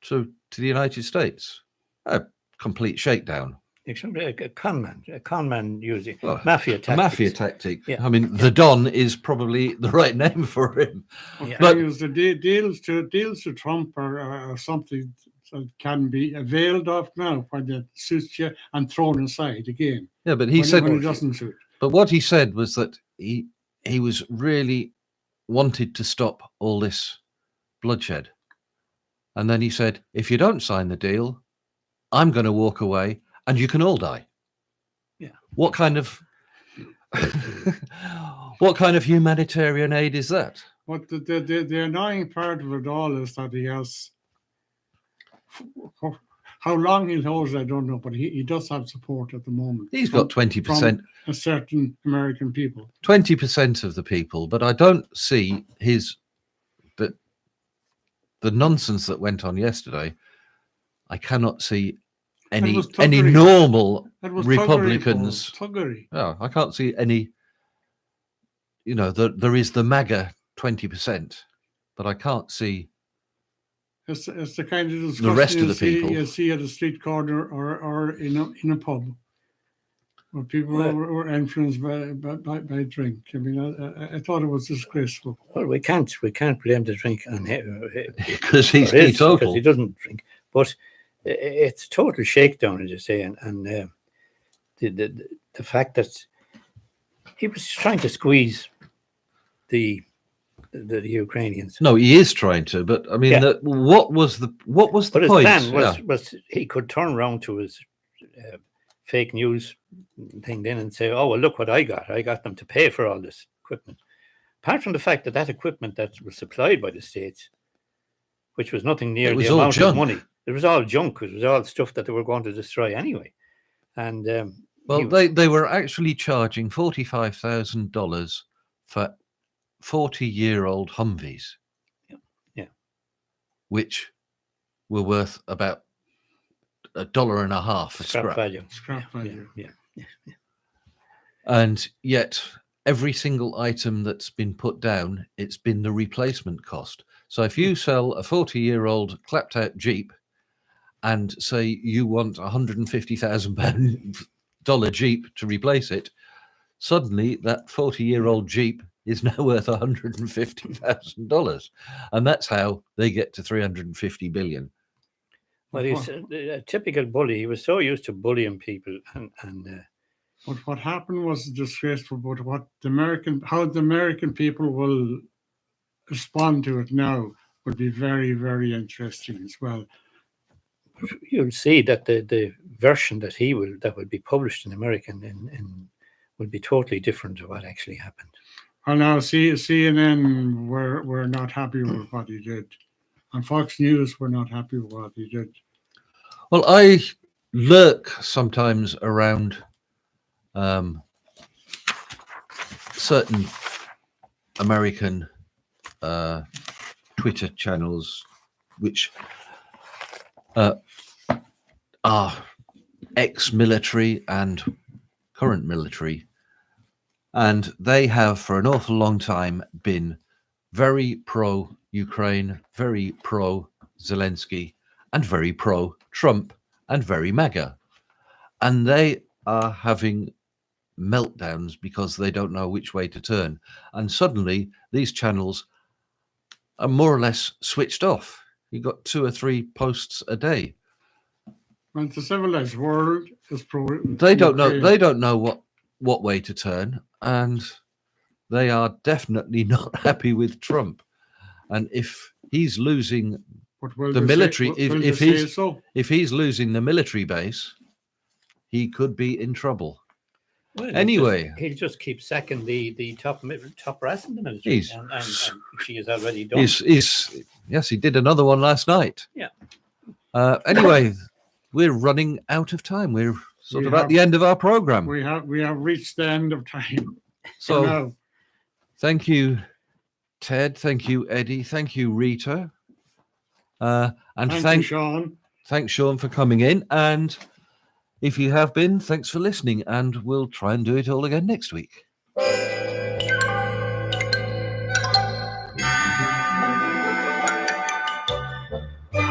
to the United States. A complete shakedown. A con man using mafia tactics. A mafia tactic. Yeah. I mean, the Don is probably the right name for him. Yeah. But the deals to Trump are something that can be availed of now when it suits you and thrown aside again. Yeah, but he said when it doesn't suit. But what he said was that he was really wanted to stop all this bloodshed. And then he said, if you don't sign the deal, I'm going to walk away and you can all die. Yeah. What kind of what kind of humanitarian aid is that? But the annoying part of it all is that he has, how long he'll hold it, I don't know, but he does have support at the moment. He's got 20%. From a certain American people. 20% of the people, but I don't see the nonsense that went on yesterday. I cannot see any normal Republicans. Thuggery. No, I can't see any. You know, there is the MAGA 20%, but I can't see. It's the kind of discussion the rest of the people you see at a street corner or in a pub, where people were influenced by drink. I mean, I thought it was disgraceful. Well, we can't blame the drink on him because he's teetotal. Because he doesn't drink, but it's a total shakedown, as you say, and the fact that he was trying to squeeze the Ukrainians. No, he is trying to, but I mean, what was the point? His plan was he could turn around to his fake news thing then and say, "Oh well, look what I got! I got them to pay for all this equipment." Apart from the fact that equipment that was supplied by the states, which was nothing near the amount of money, it was all junk. It was all stuff that they were going to destroy anyway. And they were actually charging $45,000 for 40-year-old Humvees, which were worth about $1.50 for scrap value. Scrap value. Yeah. And yet, every single item that's been put down, it's been the replacement cost. So if you sell a 40-year-old clapped-out Jeep and say you want $150,000 Jeep to replace it, suddenly that 40-year-old Jeep is now worth $150,000, and that's how they get to 350 billion. Well, he's a typical bully. He was so used to bullying people, and But what happened was disgraceful. But how the American people will respond to it now would be very, very interesting as well. You'll see that the version that will be published in American will be totally different to what actually happened. Well, now CNN were not happy with what he did, and Fox News were not happy with what he did. Well, I lurk sometimes around certain American Twitter channels, which are ex-military and current military, and they have for an awful long time been very pro-Ukraine, very pro-Zelensky, and very pro-Trump, and very MAGA. And they are having meltdowns because they don't know which way to turn. And suddenly these channels are more or less switched off. You've got 2 or 3 posts a day. And the civilized world is pro. They don't know what way to turn. and they are definitely not happy with Trump. And if he's losing the military, if he's losing the military base, he could be in trouble. Well, Anyway, he'll just keep sacking the top brass in the military, and she is already done. Yes, he did another one last night. Yeah. Anyway, we're running out of time. We're sort of at the end of our program. We have reached the end of time. So, thank you, Ted. Thank you, Eddie. Thank you, Rita. And thank you, Sean. Thanks, Sean, for coming in. And if you have been, thanks for listening. And we'll try and do it all again next week.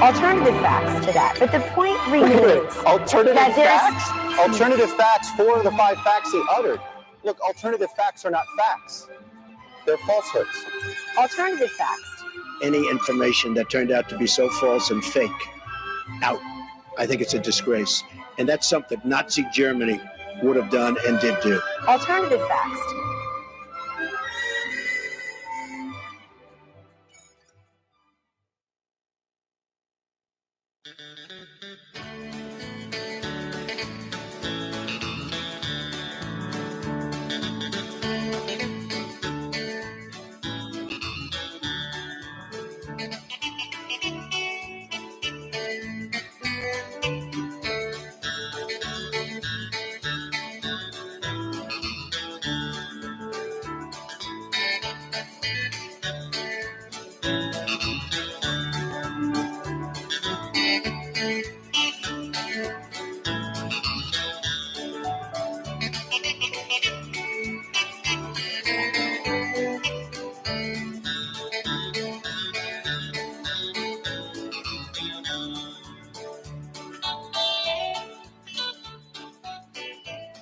Alternative facts to that. But the point remains. Alternative that facts? Alternative facts, 4 of the 5 facts he uttered. Look, alternative facts are not facts. They're falsehoods. Alternative facts. Any information that turned out to be so false and fake, out. I think it's a disgrace. And that's something Nazi Germany would have done and did do. Alternative facts.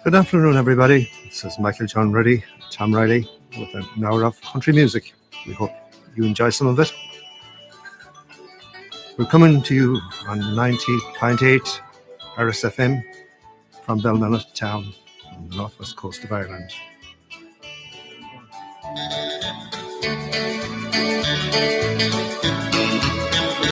Good afternoon, everybody. This is Michael John Reddy, Tom Riley, with an hour of country music. We hope you enjoy some of it. We're coming to you on 90.8 RSFM from Belmullet Town on the northwest coast of Ireland.